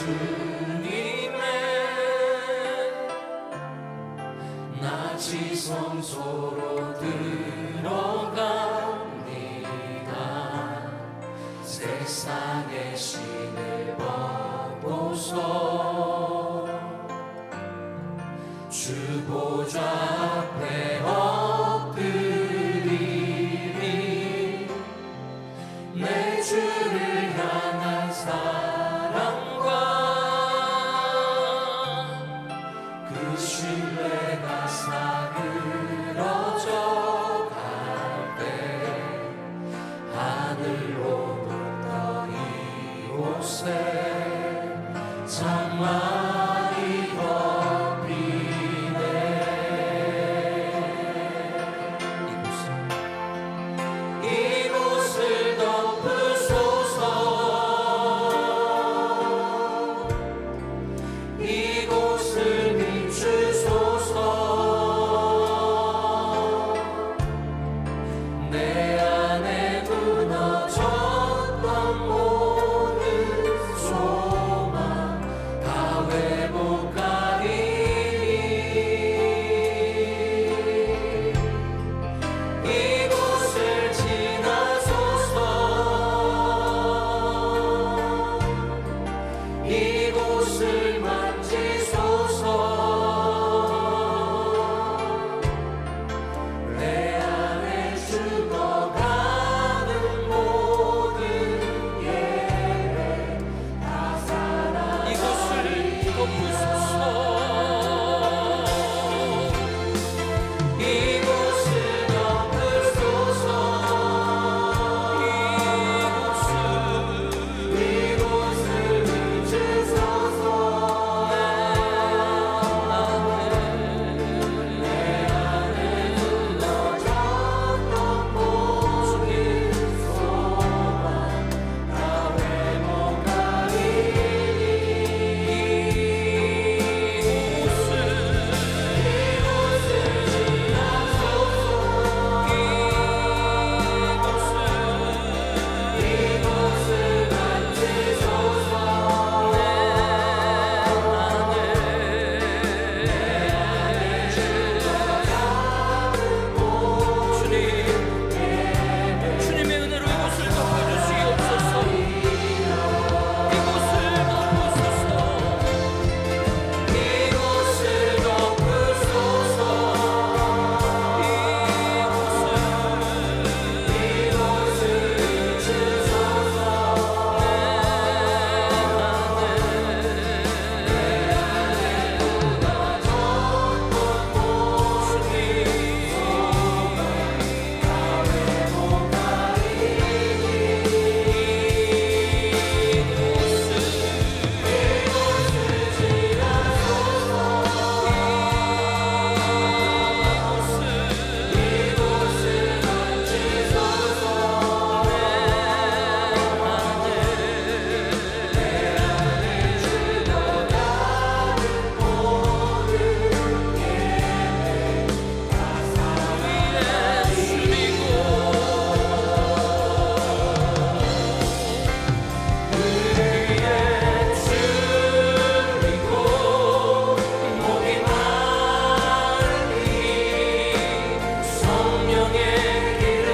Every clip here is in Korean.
주님의 나 지성소로 들어갑니다. 세상의 신을 벗고서 주 보좌 앞에 엎드리니 내 주를 향한 사랑과 그 신뢰가 사그러져 갈 때 하늘로부터 이곳에 장막이 덮이네. 이곳을 덮으소서. 이곳을 비추소서. 내 안에 무너졌던 모든 소망 다 회복하리니 이곳을 지나소서. 이곳을 만지소서. 내 안에 죽어가는 모든 예배 다 살아나리. 이곳을 덮으소서. 이곳을 덮으소서. 이곳을 비추소서. 내 안에 무너졌던 모든 소망 다 회복하리니 이곳을 만지소서. 내 안에 죽어가는 모든 주님의 은혜로 이곳을 덮어주시옵소서. 이곳을 덮으소서. 이곳을 덮으소서. 이곳을 비추소서. 내 안에 무너졌던 모든 소망 다 회복하리니 이곳을 만지소서. 내 안에 죽어가는 모든 예배 다 살아나리. 위에 줄이고 목이 마르니 성령의 기름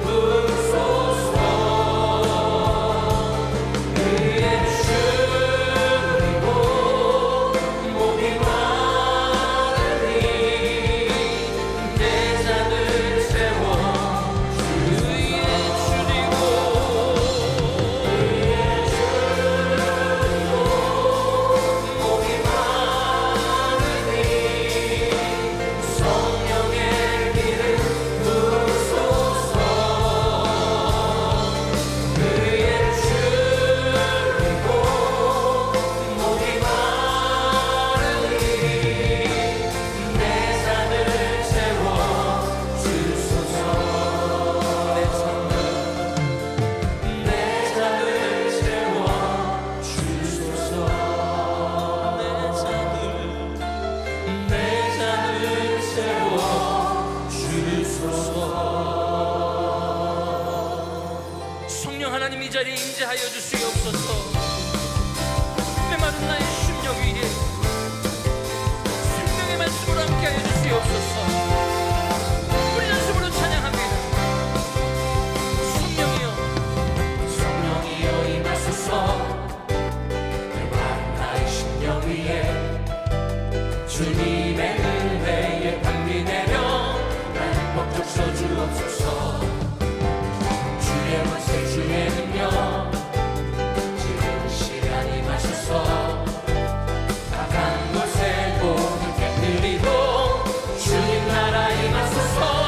부으소서. 위에 줄이고 목이 마르니 내 잔을 채워 위에 줄이고 목이 마르니 성령의 기름 부으소서. 위에 줄이고 목이 마르니 내 잔을 채워 주소서. 내 잔을 채워 주소서. 내 잔을 채워 주소서. 성령 하나님 이 자리에 임재하여 주시옵소서. 메마른 주님의 은혜에 담비 내려 나는 법적서 주옵소서. 주의 권세 주의 능력 지금 시간이 마셔서 악한 것에 모든 깨뜨리고 주님 나라 임하소서.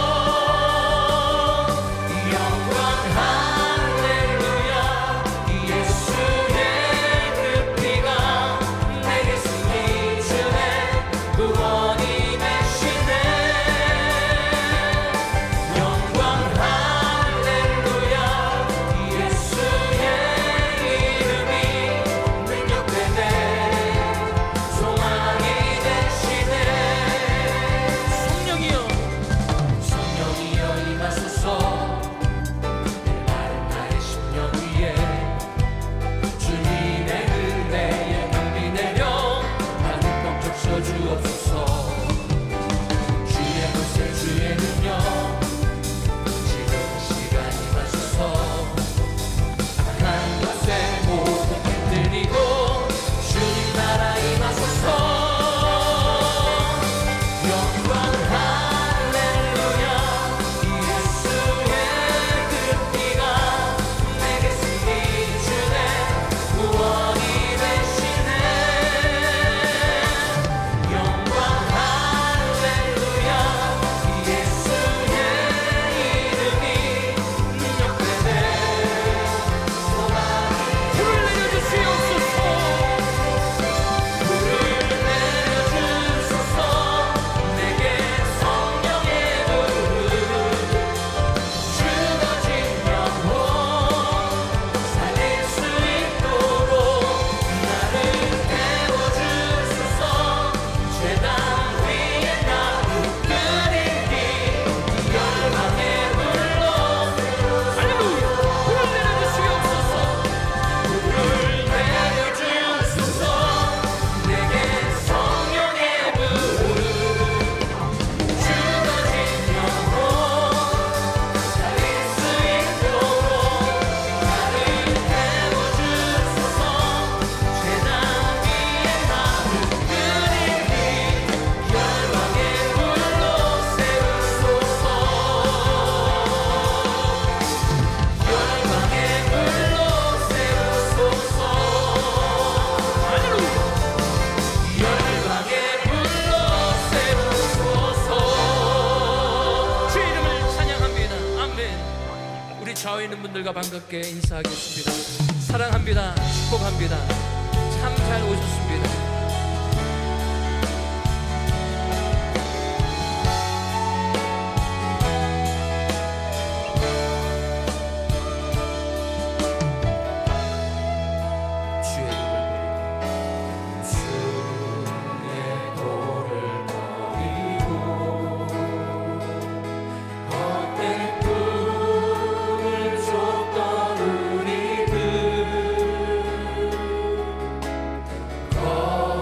좌우에 있는 분들과 반갑게 인사하겠습니다. 사랑합니다. 축복합니다. 참 잘 오셨습니다. 걷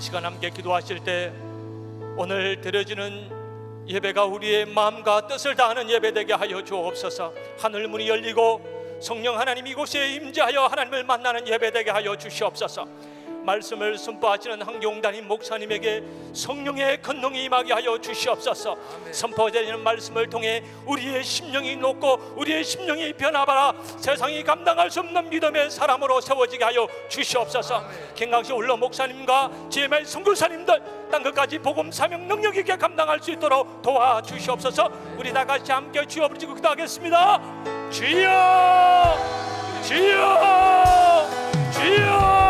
시간 함께 기도하실 때 오늘 드려지는 예배가 우리의 마음과 뜻을 다하는 예배 되게 하여 주옵소서. 하늘 문이 열리고 성령 하나님 이곳에 임재하여 하나님을 만나는 예배 되게 하여 주시옵소서. 말씀을 선포하시는 한경단임 목사님에게 성령의 권능이 임하게 하여 주시옵소서. 선포되는 말씀을 통해 우리의 심령이 높고 우리의 심령이 변화하라 세상이 감당할 수 없는 믿음의 사람으로 세워지게 하여 주시옵소서. 경강시 올러 목사님과 GMI 선교사님들 땅끝까지 복음 사명 능력 있게 감당할 수 있도록 도와주시옵소서. 우리 다 같이 함께 주여 부르짖고 기도하겠습니다. 주여 주여 주여.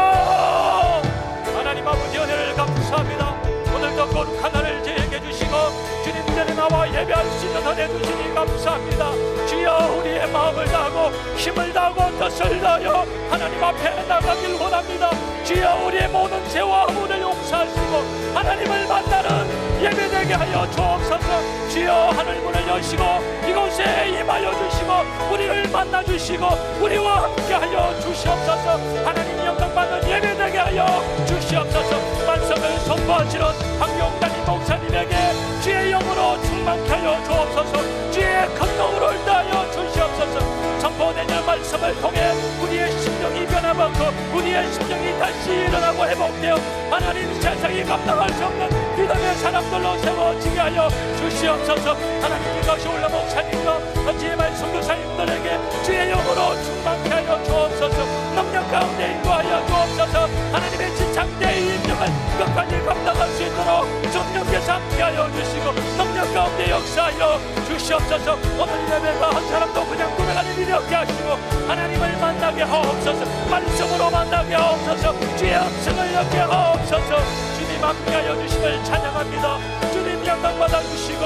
하나님 아버지 은혜를 감사합니다. 오늘도 거룩한 날을 저에게 주시고 주님 전에 나와 예배할 수 있는 은혜 주시니 감사합니다. 주여 우리의 마음을 다하고 힘을 다하고 뜻을 다하여 하나님 앞에 나가길 원합니다. 주여 우리의 모든 죄와 허물을 용서하시고 하나님을 만나는 예배되게 하여 주옵소서. 주여 하늘 문을 여시고 이곳에 임하여 주시고 우리를 만나 주시고 우리와 함께 하여 주시옵소서. 하나님 영광 받는 예배되게 하여 주시옵소서. 말씀을 선포하시는 황용단임 목사님에게 주의 영으로 충만케 하여 주옵소서. 주의 권능으로 인하여 주시옵소서. 선포되는 말씀을 통해 우리의 심령이 변화받고 우리의 심령이 다시 일어나고 회복되어 하나님 세상이 감당할 수 없는 믿음의 사람들로 세워지게 하여 주시옵소서. 하나님 이것이 올라 목사님과 GMI 선교사님들에게 주의 영으로 충만케 하여 주옵소서. 능력 가운데 인도하여 주옵소서. 하나님의 지창대의 임명을 끝까지 감당할 수 있도록 성령께서 함께하여 주시고 능력 가운데 역사하여 주시옵소서. 오늘 예배가 한 사람도 그냥 돌아가는 일이 없게 하시고 하나님을 만나게 하옵소서. 말씀으로 만나게 하옵소서. 주의 음성을 듣게 하옵소서. 주님 함께하여 주심을 찬양합니다. 주님 영광 받아 주시고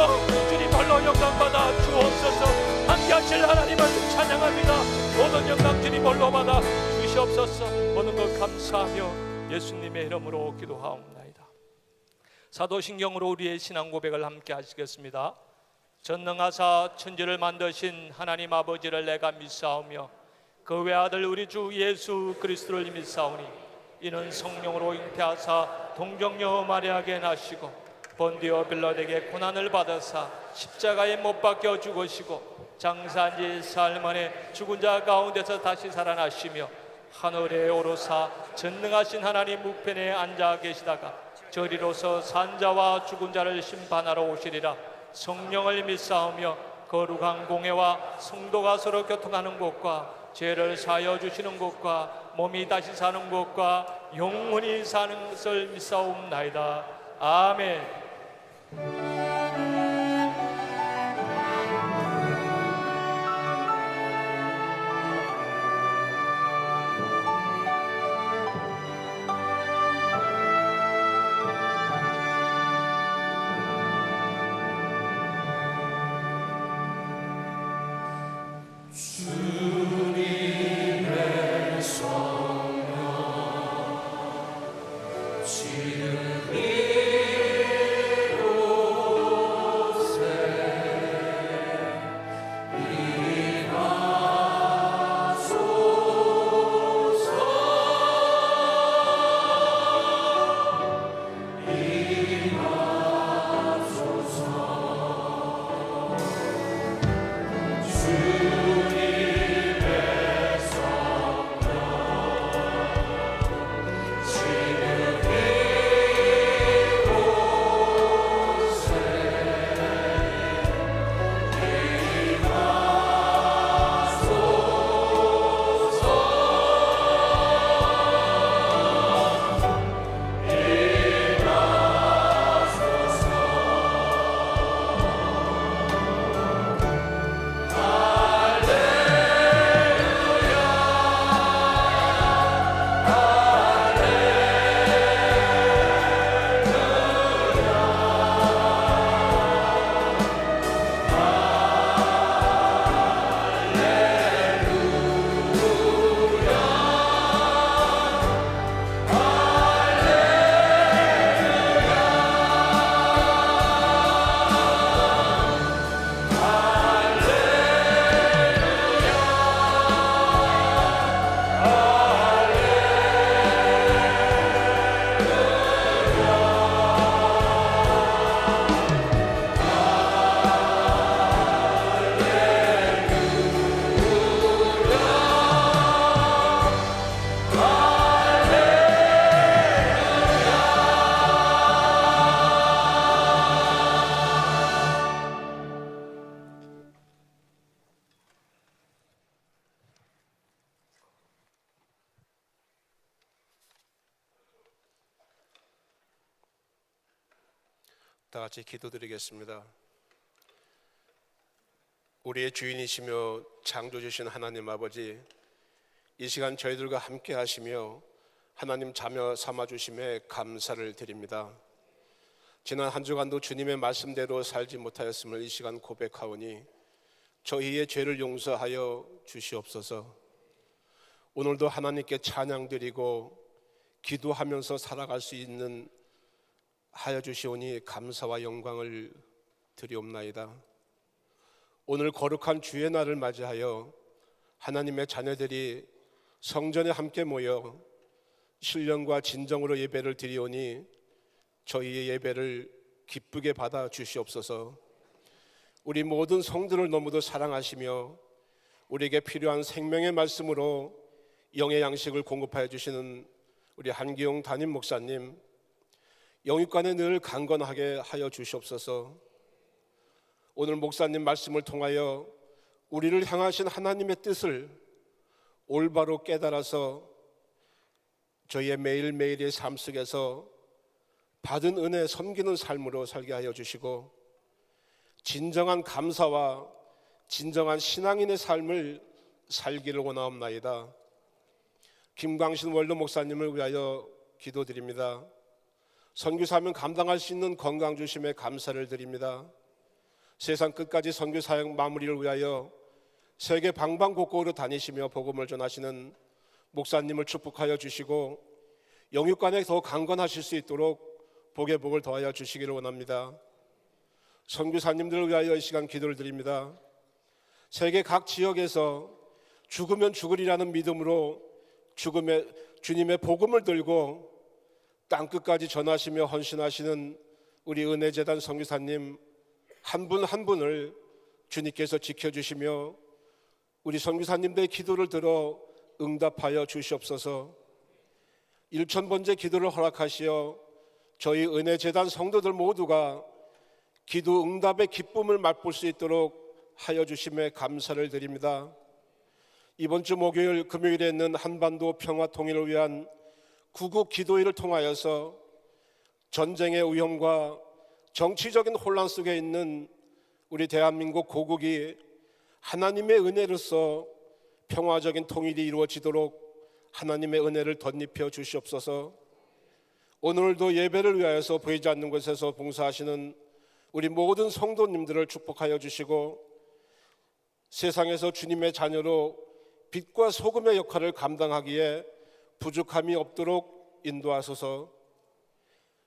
주님 홀로 영광 받아 주옵소서. 함께하실 하나님을 찬양합니다. 모든 영광 주님 홀로 받아 주시옵소서. 모든 것 감사하며 예수님의 이름으로 기도하옵나이다. 사도신경으로 우리의 신앙 고백을 함께 하시겠습니다. 전능하사 천지를 만드신 하나님 아버지를 내가 믿사오며 그 외아들 우리 주 예수 그리스도를 믿사오니 이는 성령으로 잉태하사 동정녀 마리아에게 나시고 본디오 빌라에게 고난을 받으사 십자가에 못 박혀 죽으시고 장사한 지 사흘 만에 죽은 자 가운데서 다시 살아나시며 하늘에 오르사 전능하신 하나님 우편에 앉아 계시다가 저리로서 산자와 죽은 자를 심판하러 오시리라. 성령을 믿사오며 거룩한 공회와 성도가 서로 교통하는 곳과 죄를 사하여 주시는 곳과 몸이 다시 사는 곳과 영원히 사는 것을 믿사옵나이다. 아멘. 다 같이 기도드리겠습니다. 우리의 주인이시며 창조주신 하나님 아버지, 이 시간 저희들과 함께 하시며 하나님 자녀 삼아주심에 감사를 드립니다. 지난 한 주간도 주님의 말씀대로 살지 못하였음을 이 시간 고백하오니 저희의 죄를 용서하여 주시옵소서. 오늘도 하나님께 찬양드리고 기도하면서 살아갈 수 있는 하여 주시오니 감사와 영광을 드리옵나이다. 오늘 거룩한 주의 날을 맞이하여 하나님의 자녀들이 성전에 함께 모여 신령과 진정으로 예배를 드리오니 저희의 예배를 기쁘게 받아 주시옵소서. 우리 모든 성도를 너무도 사랑하시며 우리에게 필요한 생명의 말씀으로 영의 양식을 공급하여 주시는 우리 한기용 담임 목사님, 영육간에 늘 강건하게 하여 주시옵소서. 오늘 목사님 말씀을 통하여 우리를 향하신 하나님의 뜻을 올바로 깨달아서 저희의 매일매일의 삶 속에서 받은 은혜 섬기는 삶으로 살게 하여 주시고 진정한 감사와 진정한 신앙인의 삶을 살기를 원하옵나이다. 김광신 원로 목사님을 위하여 기도드립니다. 선교 사명 감당할 수 있는 건강 주심에 감사를 드립니다. 세상 끝까지 선교 사역 마무리를 위하여 세계 방방곡곡으로 다니시며 복음을 전하시는 목사님을 축복하여 주시고 영육간에 더 강건하실 수 있도록 복의 복을 더하여 주시기를 원합니다. 선교사님들을 위하여 이 시간 기도를 드립니다. 세계 각 지역에서 죽으면 죽으리라는 믿음으로 주님의 복음을 들고 땅끝까지 전하시며 헌신하시는 우리 은혜재단 선교사님 한 분 한 분을 주님께서 지켜주시며 우리 선교사님들의 기도를 들어 응답하여 주시옵소서. 1000번째 기도를 허락하시어 저희 은혜재단 성도들 모두가 기도 응답의 기쁨을 맛볼 수 있도록 하여 주심에 감사를 드립니다. 이번 주 목요일 금요일에 있는 한반도 평화 통일을 위한 구국 기도회를 통하여서 전쟁의 위험과 정치적인 혼란 속에 있는 우리 대한민국 고국이 하나님의 은혜로서 평화적인 통일이 이루어지도록 하나님의 은혜를 덧입혀 주시옵소서. 오늘도 예배를 위하여서 보이지 않는 곳에서 봉사하시는 우리 모든 성도님들을 축복하여 주시고 세상에서 주님의 자녀로 빛과 소금의 역할을 감당하기에 부족함이 없도록 인도하소서.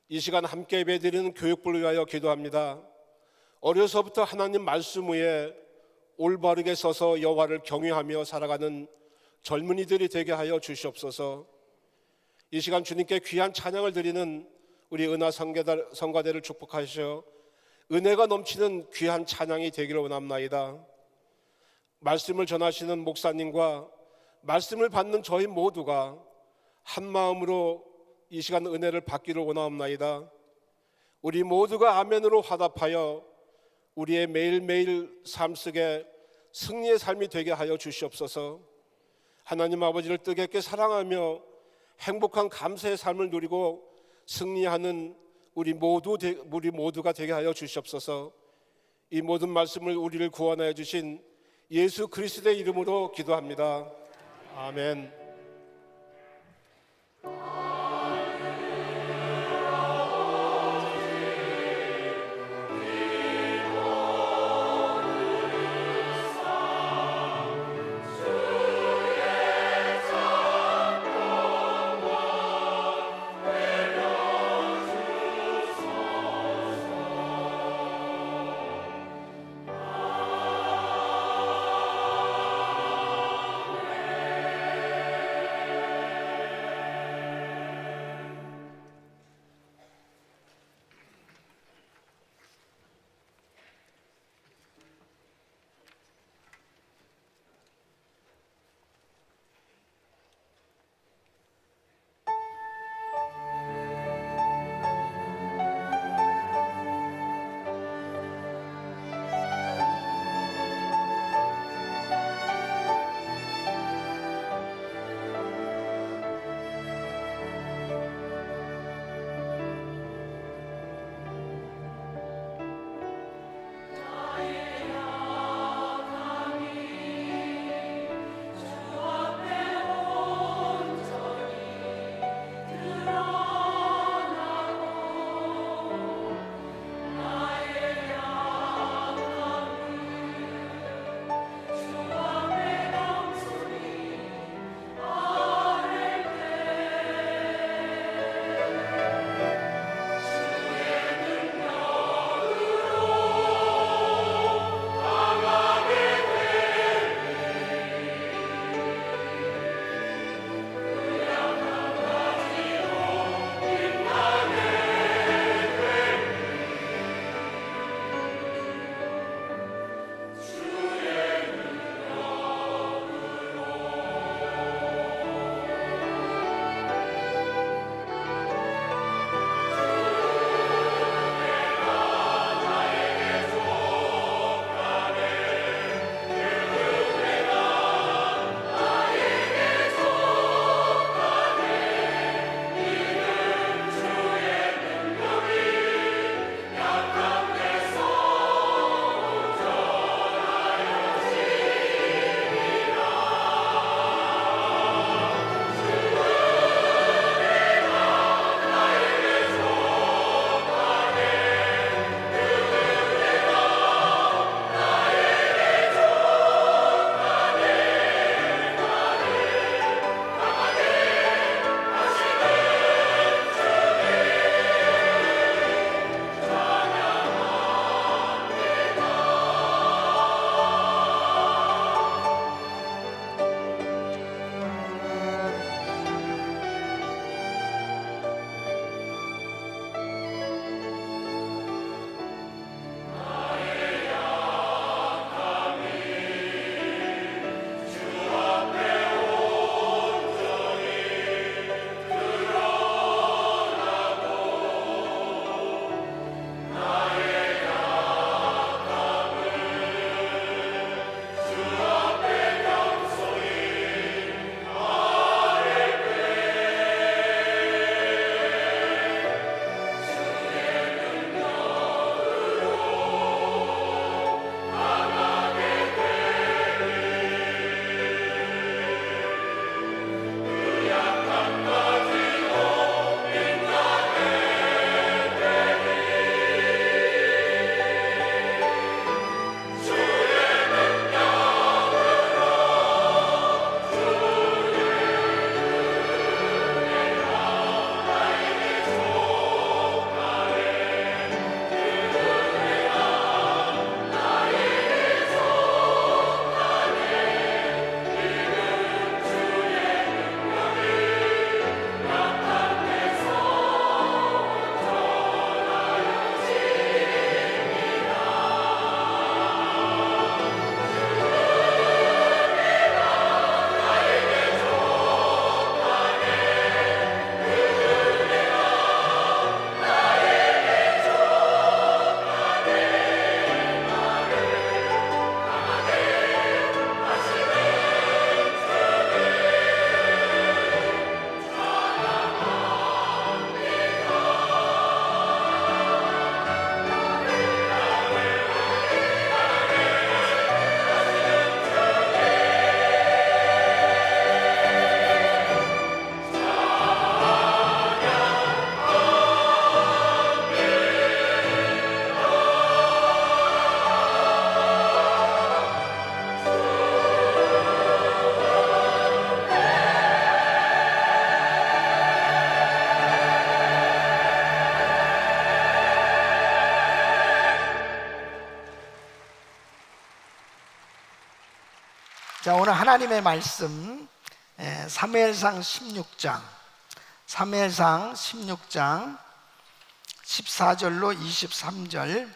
이 시간 함께 예배드리는 교육부를 위하여 기도합니다. 어려서부터 하나님 말씀 위에 올바르게 서서 여호와를 경외하며 살아가는 젊은이들이 되게 하여 주시옵소서. 이 시간 주님께 귀한 찬양을 드리는 우리 은하 성가대를 축복하시어 은혜가 넘치는 귀한 찬양이 되기를 원합나이다. 말씀을 전하시는 목사님과 말씀을 받는 저희 모두가 한 마음으로 이 시간 은혜를 받기를 원하옵나이다. 우리 모두가 아멘으로 화답하여 우리의 매일매일 삶 속에 승리의 삶이 되게 하여 주시옵소서. 하나님 아버지를 뜨겁게 사랑하며 행복한 감사의 삶을 누리고 승리하는 우리 모두가 되게 하여 주시옵소서. 이 모든 말씀을 우리를 구원하여 주신 예수 그리스도의 이름으로 기도합니다. 아멘. 자, 오늘 하나님의 말씀 사무엘상 16장 14절로 23절.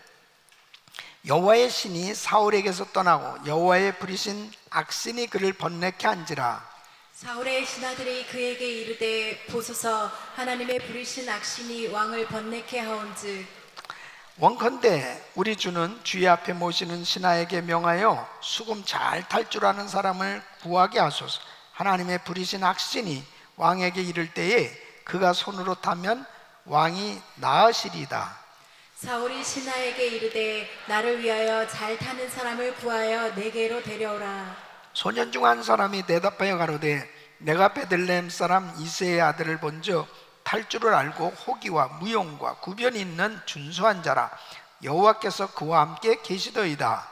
여호와의 신이 사울에게서 떠나고 여호와의 부리신 악신이 그를 번뇌케 한지라. 사울의 신하들이 그에게 이르되 보소서 하나님의 부리신 악신이 왕을 번뇌케 하온즉 원컨대 우리 주는 주의 앞에 모시는 신하에게 명하여 수금 잘 탈 줄 아는 사람을 구하게 하소서. 하나님의 부리신 악신이 왕에게 이를 때에 그가 손으로 타면 왕이 나으시리이다. 사울이 신하에게 이르되 나를 위하여 잘 타는 사람을 구하여 내게로 데려오라. 소년 중 한 사람이 대답하여 가로되 내가 베들레헴 사람 이새의 아들을 본즉 탈 줄을 알고 호기와 무용과 구변이 있는 준수한 자라. 여호와께서 그와 함께 계시더이다.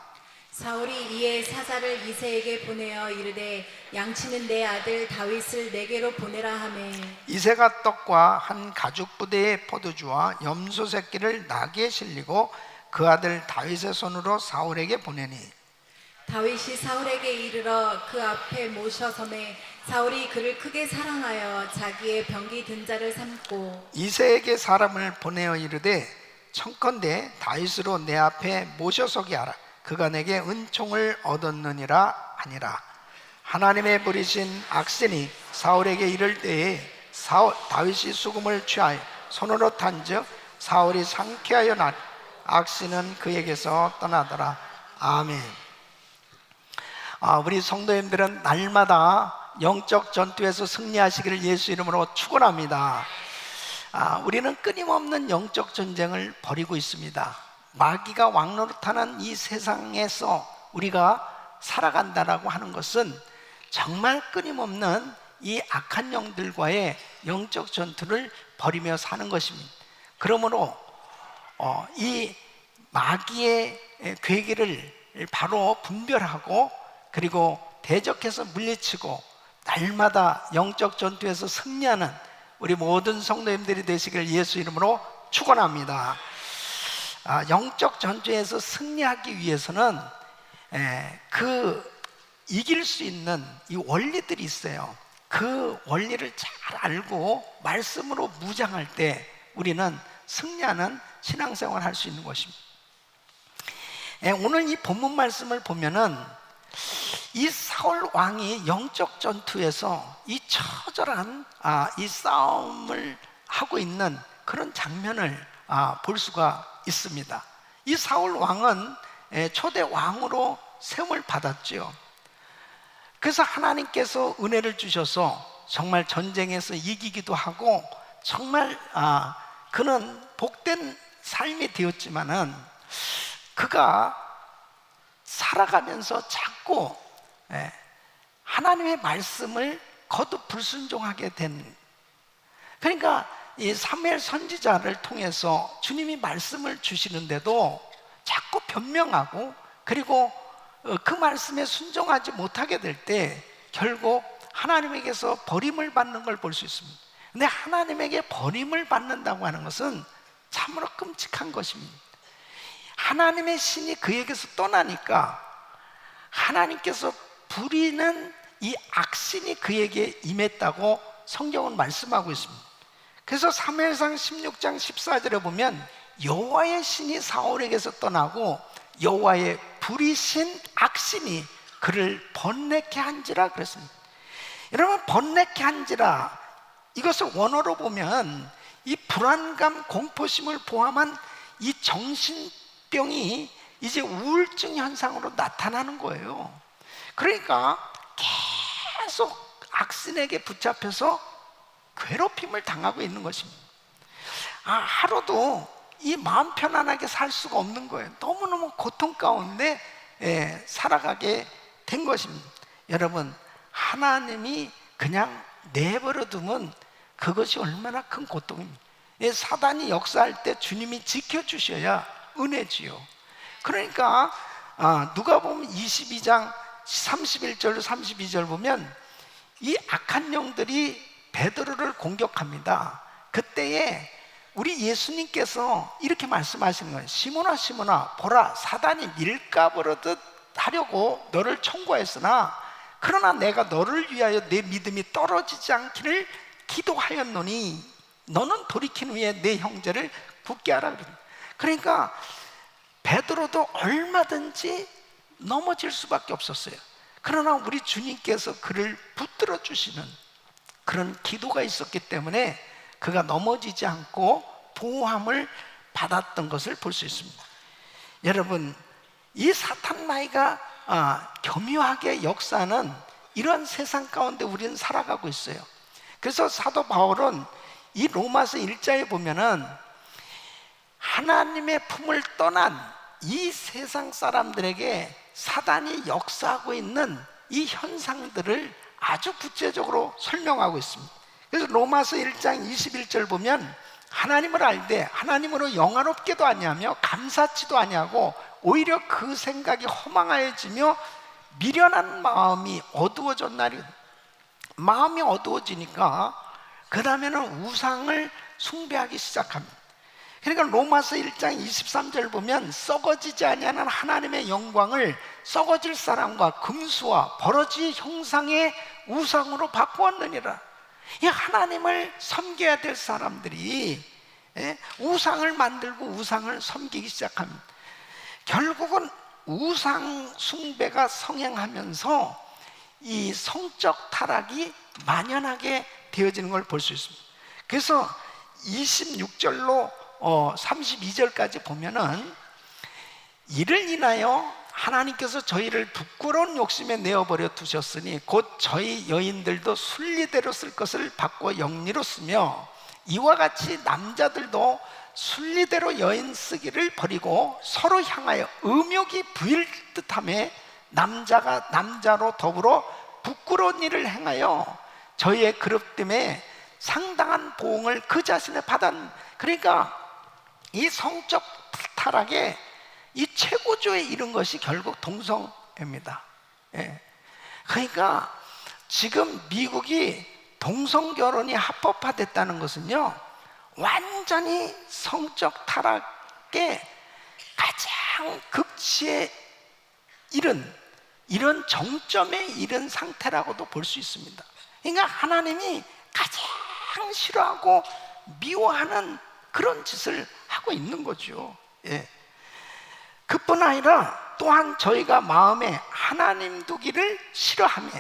사울이 이에 사자를 이새에게 보내어 이르되 양치는 내 아들 다윗을 내게로 보내라 하매 이새가 떡과 한 가죽 부대의 포도주와 염소 새끼를 나귀에 실리고 그 아들 다윗의 손으로 사울에게 보내니 다윗이 사울에게 이르러 그 앞에 모셔서매 사울이 그를 크게 사랑하여 자기의 병기 든 자를 삼고 이새에게 사람을 보내어 이르되 청컨대 다윗으로 내 앞에 모셔서게 하라. 그가 내게 은총을 얻었느니라 하니라. 하나님의 부리신 악신이 사울에게 이를 때에 다윗이 수금을 취하여 손으로 탄즉 사울이 상쾌하여 나 악신은 그에게서 떠나더라. 아멘. 우리 성도님들은 날마다 영적 전투에서 승리하시기를 예수 이름으로 축원합니다. 우리는 끊임없는 영적 전쟁을 벌이고 있습니다. 마귀가 왕노릇하는 이 세상에서 우리가 살아간다라고 하는 것은 정말 끊임없는 이 악한 영들과의 영적 전투를 벌이며 사는 것입니다. 그러므로 이 마귀의 괴기를 바로 분별하고 그리고 대적해서 물리치고 날마다 영적 전투에서 승리하는 우리 모든 성도님들이 되시길 예수 이름으로 축원합니다. 영적 전투에서 승리하기 위해서는 이길 수 있는 이 원리들이 있어요. 그 원리를 잘 알고 말씀으로 무장할 때 우리는 승리하는 신앙생활을 할 수 있는 것입니다. 오늘 이 본문 말씀을 보면은 이 사울 왕이 영적 전투에서 이 처절한 이 싸움을 하고 있는 그런 장면을 볼 수가 있습니다. 이 사울 왕은 초대 왕으로 세움을 받았죠. 그래서 하나님께서 은혜를 주셔서 정말 전쟁에서 이기기도 하고 정말 그는 복된 삶이 되었지만은 그가 살아가면서 자꾸 하나님의 말씀을 거듭 불순종하게 된, 그러니까 이 사무엘 선지자를 통해서 주님이 말씀을 주시는데도 자꾸 변명하고 그리고 그 말씀에 순종하지 못하게 될 때 결국 하나님에게서 버림을 받는 걸 볼 수 있습니다. 근데 하나님에게 버림을 받는다고 하는 것은 참으로 끔찍한 것입니다. 하나님의 신이 그에게서 떠나니까 하나님께서 부리는 이 악신이 그에게 임했다고 성경은 말씀하고 있습니다. 그래서 사무엘상 16장 14절에 보면 여호와의 신이 사울에게서 떠나고 여호와의 부리신 악신이 그를 번뇌케 한지라 그랬습니다. 여러분, 번뇌케 한지라, 이것을 원어로 보면 이 불안감, 공포심을 포함한 이 정신병이 이제 우울증 현상으로 나타나는 거예요. 그러니까 계속 악신에게 붙잡혀서 괴롭힘을 당하고 있는 것입니다. 하루도 이 마음 편안하게 살 수가 없는 거예요. 너무너무 고통 가운데 살아가게 된 것입니다. 여러분, 하나님이 그냥 내버려 두면 그것이 얼마나 큰 고통입니다. 사단이 역사할 때 주님이 지켜주셔야 은혜지요. 그러니까 누가복음 22장 31절로 32절 보면 이 악한 영들이 베드로를 공격합니다. 그때에 우리 예수님께서 이렇게 말씀하시는 거예요. 시몬아 시몬아, 보라, 사단이 밀가부르듯 하려고 너를 청구했으나 그러나 내가 너를 위하여 내 믿음이 떨어지지 않기를 기도하였노니 너는 돌이킨 후에 내 형제를 굳게 하라 그랬습니다. 그러니까 베드로도 얼마든지 넘어질 수밖에 없었어요. 그러나 우리 주님께서 그를 붙들어 주시는 그런 기도가 있었기 때문에 그가 넘어지지 않고 보호함을 받았던 것을 볼 수 있습니다. 여러분, 이 사탄 마귀가 교묘하게 역사하는 이러한 세상 가운데 우리는 살아가고 있어요. 그래서 사도 바울은 이 로마서 1장에 보면은 하나님의 품을 떠난 이 세상 사람들에게 사단이 역사하고 있는 이 현상들을 아주 구체적으로 설명하고 있습니다. 그래서 로마서 1장 21절 보면 하나님을 알되 하나님으로 영화롭게도 아니하며 감사치도 아니하고 오히려 그 생각이 허망하여지며 미련한 마음이 어두워졌나니, 마음이 어두워지니까 그 다음에는 우상을 숭배하기 시작합니다. 그러니까 로마서 1장 23절 보면 썩어지지 아니하는 하나님의 영광을 썩어질 사람과 금수와 버러지 형상의 우상으로 바꾸었느니라. 이 하나님을 섬겨야 될 사람들이 우상을 만들고 우상을 섬기기 시작합니다. 결국은 우상 숭배가 성행하면서 이 성적 타락이 만연하게 되어지는 걸 볼 수 있습니다. 그래서 26절로 32절까지 보면은 이를 인하여 하나님께서 저희를 부끄러운 욕심에 내어버려 두셨으니 곧 저희 여인들도 순리대로 쓸 것을 바꿔 영리로 쓰며 이와 같이 남자들도 순리대로 여인 쓰기를 버리고 서로 향하여 음욕이 부일 듯하며 남자가 남자로 더불어 부끄러운 일을 행하여 저희의 그릇됨에 상당한 보응을 그 자신에 받았. 그러니까 이 성적 타락의 이 최고조에 이른 것이 결국 동성애입니다. 그러니까 지금 미국이 동성결혼이 합법화됐다는 것은요, 완전히 성적 타락의 가장 극치에 이른 이런 정점에 이른 상태라고도 볼 수 있습니다. 그러니까 하나님이 가장 싫어하고 미워하는 그런 짓을 하고 있는 거죠. 그뿐 아니라 또한 저희가 마음에 하나님 두기를 싫어하며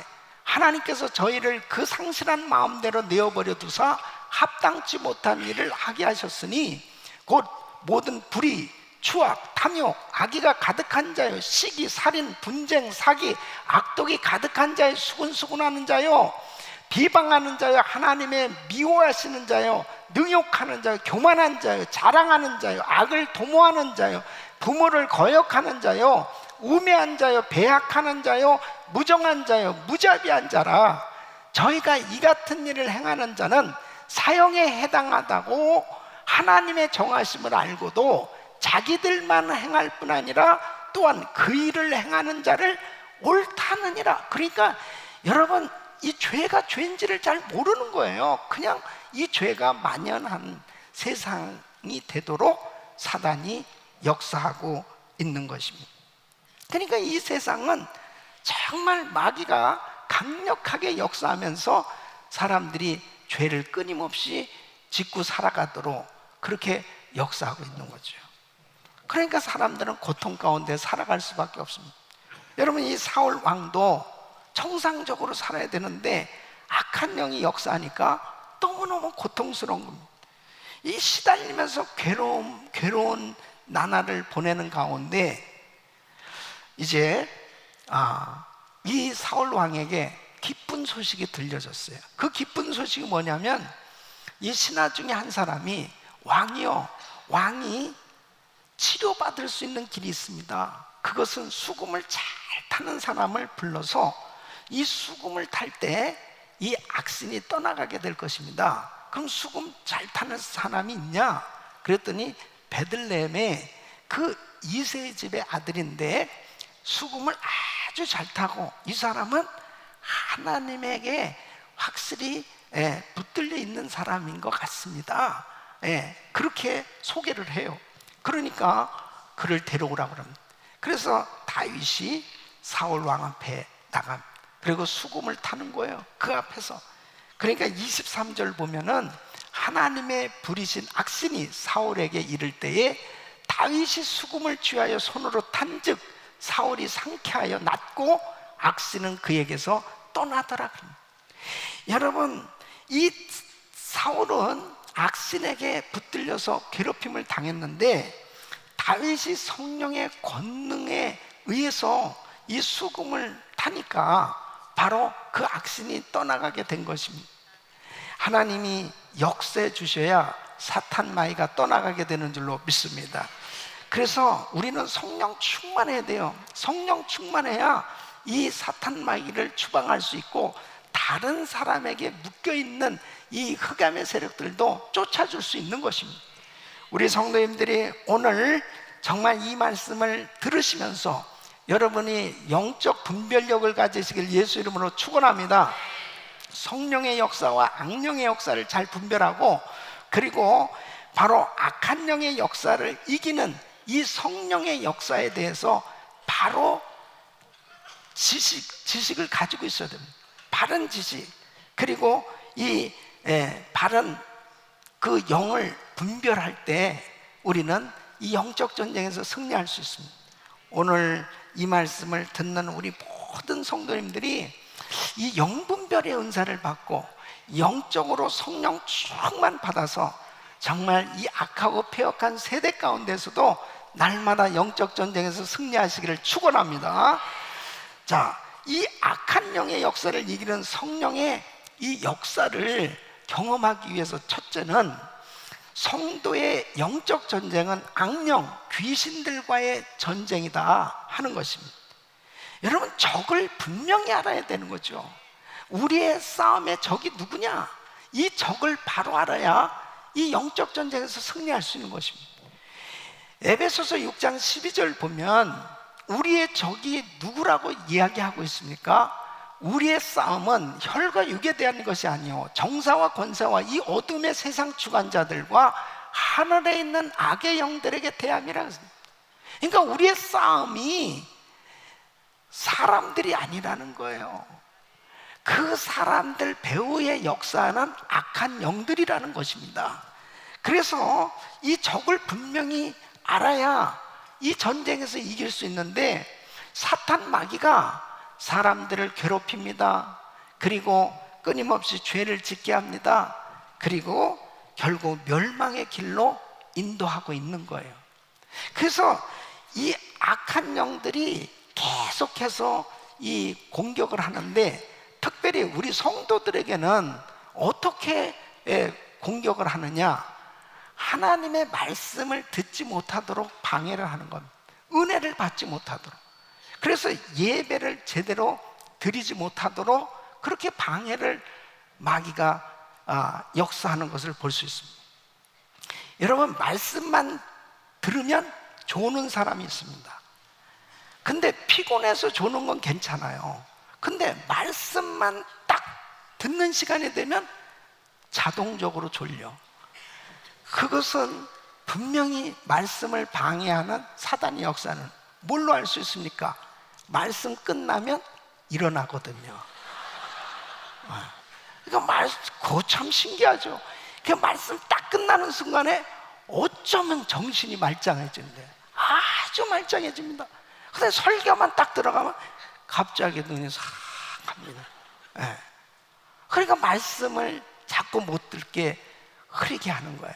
하나님께서 저희를 그 상실한 마음대로 내어버려 두사 합당치 못한 일을 하게 하셨으니 곧 모든 불의, 추악, 탐욕, 악의가 가득한 자요, 시기, 살인, 분쟁, 사기, 악독이 가득한 자요, 수군수군하는 자요, 비방하는 자요, 하나님의 미워하시는 자요, 능욕하는 자요, 교만한 자요, 자랑하는 자요, 악을 도모하는 자요, 부모를 거역하는 자요, 우매한 자요, 배약하는 자요, 무정한 자요, 무자비한 자라. 저희가 이 같은 일을 행하는 자는 사형에 해당하다고 하나님의 정하심을 알고도 자기들만 행할 뿐 아니라 또한 그 일을 행하는 자를 옳다느니라. 그러니까 여러분, 이 죄가 죄인지를 잘 모르는 거예요. 그냥 이 죄가 만연한 세상이 되도록 사단이 역사하고 있는 것입니다. 그러니까 이 세상은 정말 마귀가 강력하게 역사하면서 사람들이 죄를 끊임없이 짓고 살아가도록 그렇게 역사하고 있는 거죠. 그러니까 사람들은 고통 가운데 살아갈 수밖에 없습니다. 여러분, 이 사울 왕도 정상적으로 살아야 되는데 악한 영이 역사하니까 너무너무 고통스러운 겁니다. 이 시달리면서 괴로운 나날을 보내는 가운데 이제 이 사울 왕에게 기쁜 소식이 들려졌어요. 그 기쁜 소식이 뭐냐면 이 신하 중에 한 사람이 왕이요, 왕이 치료받을 수 있는 길이 있습니다. 그것은 수금을 잘 타는 사람을 불러서 이 수금을 탈 때 이 악신이 떠나가게 될 것입니다. 그럼 수금 잘 타는 사람이 있냐? 그랬더니 베들레헴에 그 이새의 집의 아들인데 수금을 아주 잘 타고 이 사람은 하나님에게 확실히 붙들려 있는 사람인 것 같습니다. 그렇게 소개를 해요. 그러니까 그를 데려오라고 합니다. 그래서 다윗이 사울 왕 앞에 나갑니다. 그리고 수금을 타는 거예요, 그 앞에서. 그러니까 23절 보면은 하나님의 부리신 악신이 사울에게 이를 때에 다윗이 수금을 취하여 손으로 탄즉 사울이 상쾌하여 낫고 악신은 그에게서 떠나더라. 여러분, 이 사울은 악신에게 붙들려서 괴롭힘을 당했는데 다윗이 성령의 권능에 의해서 이 수금을 타니까 바로 그 악신이 떠나가게 된 것입니다. 하나님이 역사해 주셔야 사탄 마귀가 떠나가게 되는 줄로 믿습니다. 그래서 우리는 성령 충만해야 돼요. 성령 충만해야 이 사탄 마귀를 추방할 수 있고 다른 사람에게 묶여있는 이 흑암의 세력들도 쫓아줄 수 있는 것입니다. 우리 성도님들이 오늘 정말 이 말씀을 들으시면서 여러분이 영적 분별력을 가지시길 예수 이름으로 축원합니다. 성령의 역사와 악령의 역사를 잘 분별하고, 그리고 바로 악한 영의 역사를 이기는 이 성령의 역사에 대해서 바로 지식을 가지고 있어야 됩니다. 바른 지식, 그리고 이 바른 그 영을 분별할 때 우리는 이 영적 전쟁에서 승리할 수 있습니다. 오늘 이 말씀을 듣는 우리 모든 성도님들이 이 영분별의 은사를 받고 영적으로 성령 충만 받아서 정말 이 악하고 폐역한 세대 가운데서도 날마다 영적 전쟁에서 승리하시기를 축원합니다. 자, 이 악한 영의 역사를 이기는 성령의 이 역사를 경험하기 위해서 첫째는 성도의 영적 전쟁은 악령, 귀신들과의 전쟁이다 하는 것입니다. 여러분, 적을 분명히 알아야 되는 거죠. 우리의 싸움의 적이 누구냐? 이 적을 바로 알아야 이 영적 전쟁에서 승리할 수 있는 것입니다. 에베소서 6장 12절 보면 우리의 적이 누구라고 이야기하고 있습니까? 우리의 싸움은 혈과 육에 대한 것이 아니요 정사와 권사와 이 어둠의 세상 주관자들과 하늘에 있는 악의 영들에게 대함이라고 했습니다. 그러니까 우리의 싸움이 사람들이 아니라는 거예요. 그 사람들 배후에 역사하는 악한 영들이라는 것입니다. 그래서 이 적을 분명히 알아야 이 전쟁에서 이길 수 있는데, 사탄 마귀가 사람들을 괴롭힙니다. 그리고 끊임없이 죄를 짓게 합니다. 그리고 결국 멸망의 길로 인도하고 있는 거예요. 그래서 이 악한 영들이 계속해서 이 공격을 하는데, 특별히 우리 성도들에게는 어떻게 공격을 하느냐? 하나님의 말씀을 듣지 못하도록 방해를 하는 겁니다. 은혜를 받지 못하도록. 그래서 예배를 제대로 드리지 못하도록 그렇게 방해를 마귀가 역사하는 것을 볼 수 있습니다. 여러분, 말씀만 들으면 조는 사람이 있습니다. 근데 피곤해서 조는 건 괜찮아요. 근데 말씀만 딱 듣는 시간이 되면 자동적으로 졸려. 그것은 분명히 말씀을 방해하는 사단의 역사는 뭘로 알 수 있습니까? 말씀 끝나면 일어나거든요. 그러니까 그거 참 신기하죠. 그 말씀 딱 끝나는 순간에 어쩌면 정신이 말짱해진대. 아주 말짱해집니다. 근데 설교만 딱 들어가면 갑자기 눈이 싹 갑니다. 그러니까 말씀을 자꾸 못 듣게 흐리게 하는 거예요.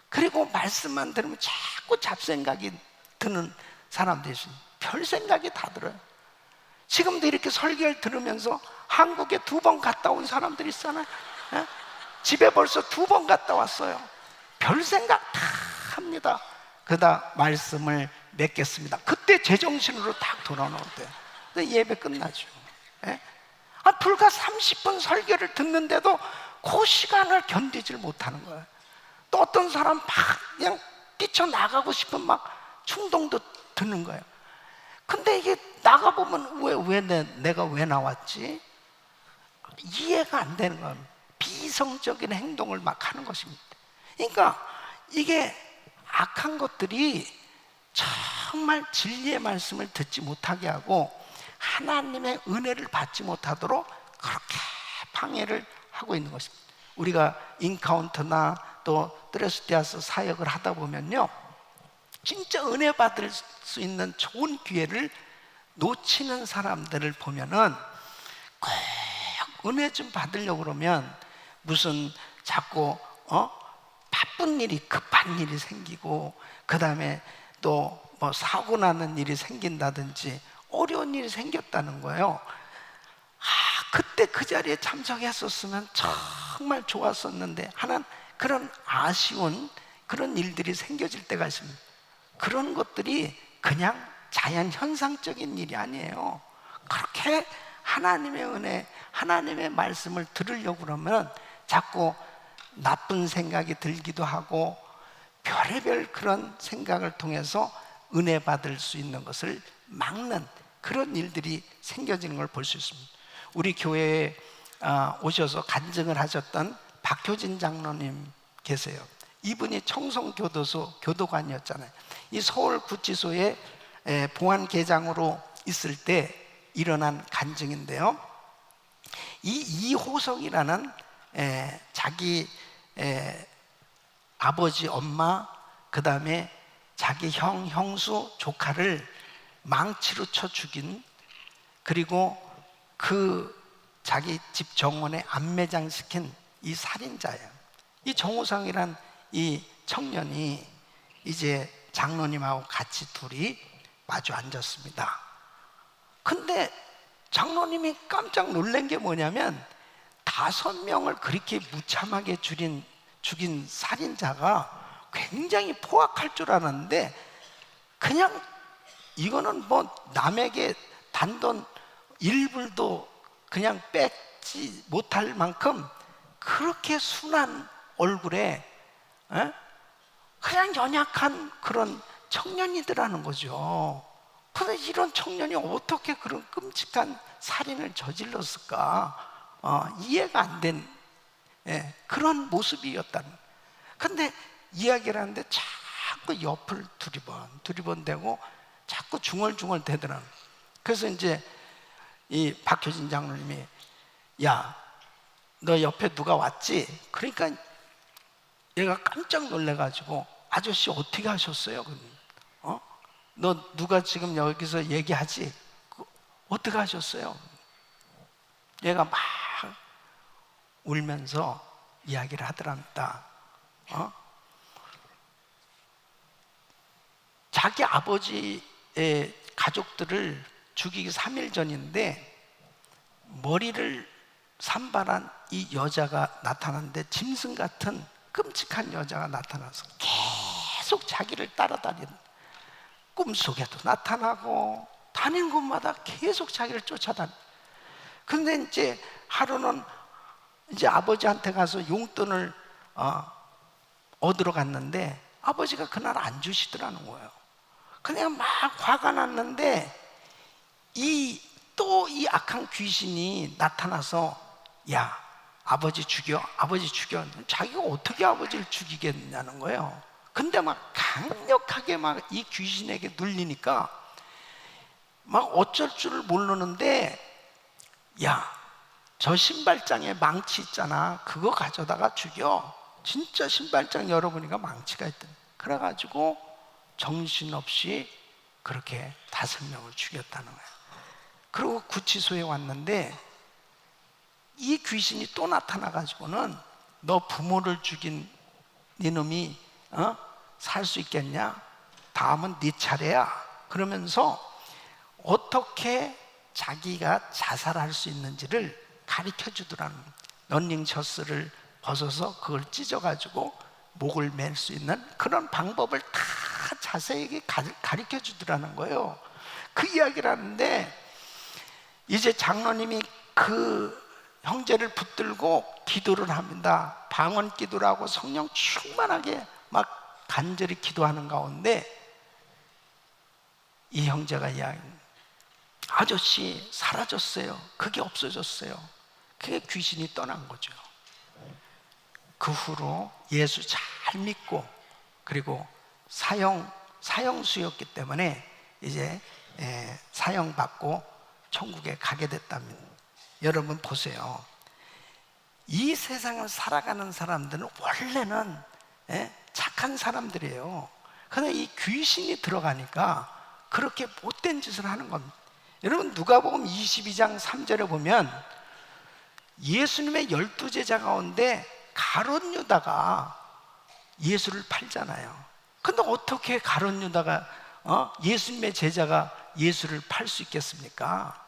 그리고 말씀만 들으면 자꾸 잡생각이 드는 사람들이 있습니다. 별 생각이 다 들어요. 지금도 이렇게 설교를 들으면서 한국에 2번 갔다 온 사람들이 있잖아요. 집에 벌써 2번 갔다 왔어요. 별 생각 다 합니다. 그러다 말씀을 맺겠습니다. 그때 제정신으로 딱 돌아오는 때 예배 끝나죠. 불과 30분 설교를 듣는데도 그 시간을 견디질 못하는 거예요. 또 어떤 사람 막 그냥 뛰쳐나가고 싶은 막 충동도 드는 거예요. 근데 이게 나가보면 내가 왜 나왔지? 이해가 안 되는 거예요. 비성적인 행동을 막 하는 것입니다. 그러니까 이게 악한 것들이 정말 진리의 말씀을 듣지 못하게 하고 하나님의 은혜를 받지 못하도록 그렇게 방해를 하고 있는 것입니다. 우리가 인카운터나 또 드레스디아스 사역을 하다 보면요, 진짜 은혜 받을 수 있는 좋은 기회를 놓치는 사람들을 보면은 꼭 은혜 좀 받으려고 그러면 무슨 자꾸 바쁜 일이, 급한 일이 생기고, 그 다음에 또 뭐 사고 나는 일이 생긴다든지 어려운 일이 생겼다는 거예요. 그때 그 자리에 참석했었으면 정말 좋았었는데 하는 그런 아쉬운 그런 일들이 생겨질 때가 있습니다. 그런 것들이 그냥 자연 현상적인 일이 아니에요. 그렇게 하나님의 은혜, 하나님의 말씀을 들으려고 그러면 자꾸 나쁜 생각이 들기도 하고, 별의별 그런 생각을 통해서 은혜 받을 수 있는 것을 막는 그런 일들이 생겨지는 걸 볼 수 있습니다. 우리 교회에 오셔서 간증을 하셨던 박효진 장로님 계세요. 이분이 청송교도소 교도관이었잖아요. 이 서울구치소에 보안계장으로 있을 때 일어난 간증인데요, 이 이호석이라는 자기 아버지, 엄마, 그 다음에 자기 형, 형수, 조카를 망치로 쳐 죽인, 그리고 그 자기 집 정원에 안매장시킨 이 살인자예요. 이 정우성이란 이 청년이 이제 장로님하고 같이 둘이 마주 앉았습니다. 근데 장로님이 깜짝 놀란 게 뭐냐면 5명을 그렇게 무참하게 죽인 살인자가 굉장히 포악할 줄 알았는데, 그냥 이거는 뭐 남에게 단돈 1불도 그냥 뺏지 못할 만큼 그렇게 순한 얼굴에 그냥 연약한 그런 청년이더라는 거죠. 그런데 이런 청년이 어떻게 그런 끔찍한 살인을 저질렀을까? 이해가 안 된 그런 모습이었다는. 근데 이야기를 하는데 자꾸 옆을 두리번대고 자꾸 중얼중얼 대더라는. 그래서 이제 이 박효진 장로님이, 야, 너 옆에 누가 왔지? 그러니까 얘가 깜짝 놀래가지고, 아저씨 어떻게 하셨어요? 너 누가 지금 여기서 얘기하지? 어떻게 하셨어요? 얘가 막 울면서 이야기를 하더랍니다. 자기 아버지의 가족들을 죽이기 3일 전인데 머리를 산발한 이 여자가 나타났는데, 짐승 같은 끔찍한 여자가 나타나서 계속 자기를 따라다니는, 꿈속에도 나타나고 다니는 곳마다 계속 자기를 쫓아다니. 근데 이제 하루는 이제 아버지한테 가서 용돈을 얻으러 갔는데 아버지가 그날 안 주시더라는 거예요. 그냥 막 화가 났는데 이 악한 귀신이 나타나서, 야, 아버지 죽여, 아버지 죽여. 자기가 어떻게 아버지를 죽이겠냐는 거예요. 근데 막 강력하게 막 이 귀신에게 눌리니까 막 어쩔 줄을 모르는데, 야, 저 신발장에 망치 있잖아, 그거 가져다가 죽여. 진짜 신발장 열어보니까 망치가 있더니. 그래가지고 정신없이 그렇게 5명을 죽였다는 거예요. 그리고 구치소에 왔는데 이 귀신이 또 나타나가지고는, 너 부모를 죽인 네 놈이 살 수 있겠냐? 다음은 네 차례야. 그러면서 어떻게 자기가 자살할 수 있는지를 가르쳐 주더라는 거예요. 런닝셔츠를 벗어서 그걸 찢어가지고 목을 맬 수 있는 그런 방법을 다 자세하게 가르쳐 주더라는 거예요. 그 이야기를 하는데, 이제 장로님이 그 형제를 붙들고 기도를 합니다. 방언 기도를 하고 성령 충만하게 막 간절히 기도하는 가운데 이 형제가 이야기합니다. 아저씨 사라졌어요. 그게 없어졌어요. 그게 귀신이 떠난 거죠. 그 후로 예수 잘 믿고, 그리고 사형수였기 때문에 이제 사형받고 천국에 가게 됐다면, 여러분 보세요. 이 세상을 살아가는 사람들은 원래는 착한 사람들이에요. 그런데 이 귀신이 들어가니까 그렇게 못된 짓을 하는 겁니다. 여러분 누가복음 22장 3절에 보면 예수님의 12제자 가운데 가룟 유다가 예수를 팔잖아요. 근데 어떻게 가룟 유다가 예수님의 제자가 예수를 팔 수 있겠습니까?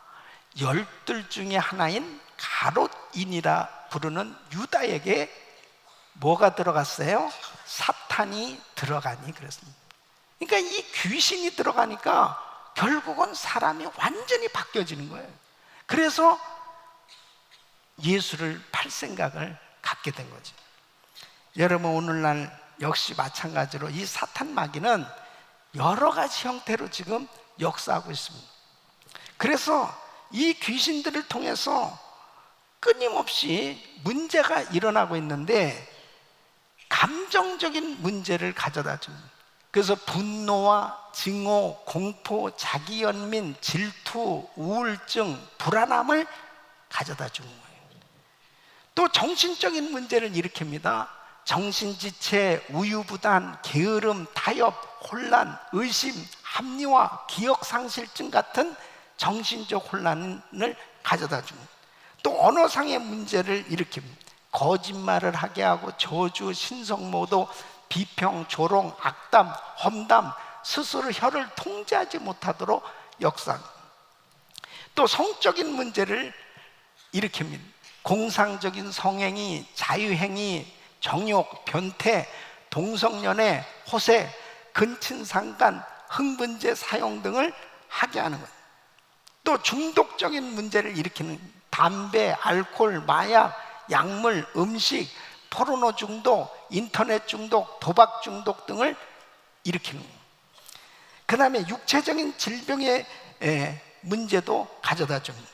12 중에 하나인 가롯인이라 부르는 유다에게 뭐가 들어갔어요? 사탄이 들어가니 그랬습니다. 그러니까 이 귀신이 들어가니까 결국은 사람이 완전히 바뀌어지는 거예요. 그래서 예수를 팔 생각을 갖게 된 거죠. 여러분 오늘날 역시 마찬가지로 이 사탄 마귀는 여러 가지 형태로 지금 역사하고 있습니다. 그래서 이 귀신들을 통해서 끊임없이 문제가 일어나고 있는데 감정적인 문제를 가져다 줍니다. 그래서 분노와 증오, 공포, 자기연민, 질투, 우울증, 불안함을 가져다 주는 거예요. 또 정신적인 문제를 일으킵니다. 정신지체, 우유부단, 게으름, 타협, 혼란, 의심, 합리화, 기억상실증 같은 정신적 혼란을 가져다 줍니다. 또 언어상의 문제를 일으킵니다. 거짓말을 하게 하고 저주, 신성모독, 비평, 조롱, 악담, 험담, 스스로 혀를 통제하지 못하도록 역사합니다. 또 성적인 문제를 일으킵니다. 공상적인 성행위, 자유행위, 정욕, 변태, 동성연애, 호세, 근친상간, 흥분제 사용 등을 하게 하는 거예요. 또 중독적인 문제를 일으키는 담배, 알코올, 마약, 약물, 음식, 포르노 중독, 인터넷 중독, 도박 중독 등을 일으키는 거예요. 그 다음에 육체적인 질병의 문제도 가져다 줍니다.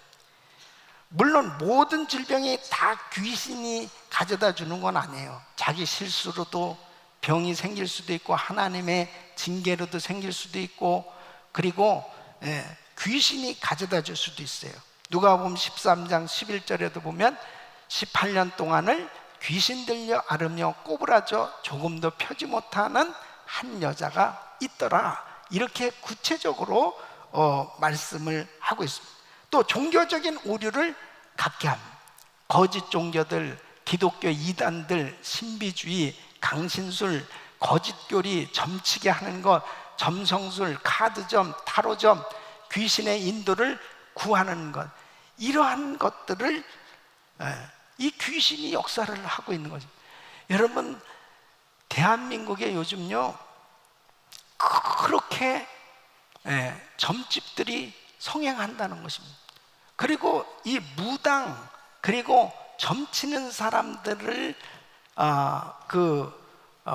물론 모든 질병이 다 귀신이 가져다 주는 건 아니에요. 자기 실수로도 병이 생길 수도 있고 하나님의 징계로도 생길 수도 있고, 그리고 귀신이 가져다 줄 수도 있어요. 누가복음 13장 11절에도 보면 18년 동안을 귀신 들려 앓으며 꼬부라져 조금도 펴지 못하는 한 여자가 있더라, 이렇게 구체적으로 말씀을 하고 있습니다. 또 종교적인 오류를 갖게 합니다. 거짓 종교들, 기독교 이단들, 신비주의, 강신술, 거짓교리, 점치게 하는 것, 점성술, 카드점, 타로점, 귀신의 인도를 구하는 것, 이러한 것들을 이 귀신이 역사를 하고 있는 거죠. 여러분 대한민국에 요즘요 그렇게 점집들이 성행한다는 것입니다. 그리고 이 무당, 그리고 점치는 사람들을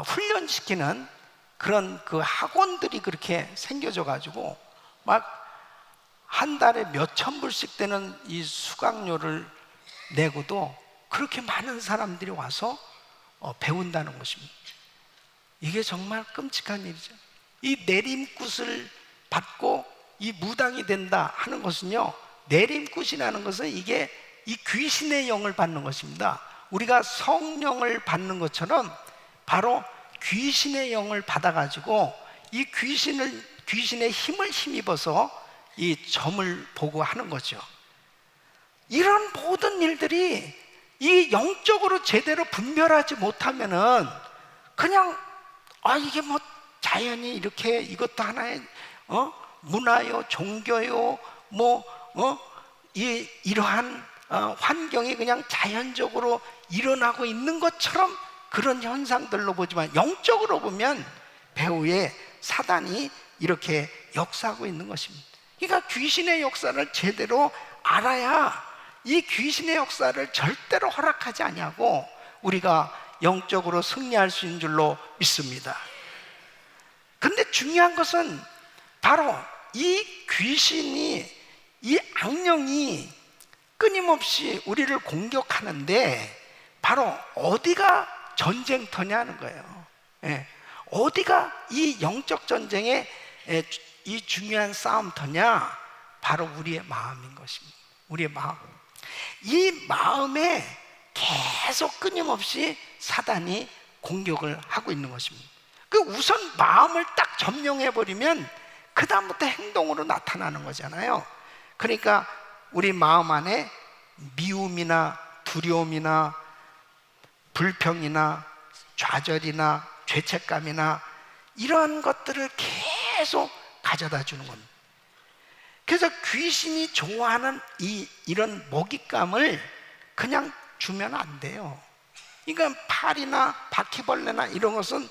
훈련시키는 그런 그 학원들이 그렇게 생겨져 가지고 막 한 달에 몇천 불씩 되는 이 수강료를 내고도 그렇게 많은 사람들이 와서 배운다는 것입니다. 이게 정말 끔찍한 일이죠. 이 내림굿을 받고 이 무당이 된다 하는 것은요, 내림굿이라는 것은 이게 이 귀신의 영을 받는 것입니다. 우리가 성령을 받는 것처럼 바로 귀신의 영을 받아가지고 이 귀신의 힘을 힘입어서 이 점을 보고 하는 거죠. 이런 모든 일들이 이 영적으로 제대로 분별하지 못하면은 그냥 이게 뭐 자연이 이렇게 이것도 하나의 문화요, 종교요, 이러한 환경이 그냥 자연적으로 일어나고 있는 것처럼 그런 현상들로 보지만 영적으로 보면 배후에 사단이 이렇게 역사하고 있는 것입니다. 그러니까 귀신의 역사를 제대로 알아야 이 귀신의 역사를 절대로 허락하지 아니하고 우리가 영적으로 승리할 수 있는 줄로 믿습니다. 근데 중요한 것은 바로 이 귀신이, 이 악령이 끊임없이 우리를 공격하는데 바로 어디가 전쟁터냐는 거예요. 어디가 이 영적 전쟁의 이 중요한 싸움터냐? 바로 우리의 마음인 것입니다. 우리의 마음. 이 마음에 계속 끊임없이 사단이 공격을 하고 있는 것입니다. 그 우선 마음을 딱 점령해 버리면 그 다음부터 행동으로 나타나는 거잖아요. 그러니까 우리 마음 안에 미움이나 두려움이나 불평이나 좌절이나 죄책감이나 이런 것들을 계속 가져다 주는 겁니다. 그래서 귀신이 좋아하는 이런 먹잇감을 그냥 주면 안 돼요. 그러니까 파리나 바퀴벌레나 이런 것은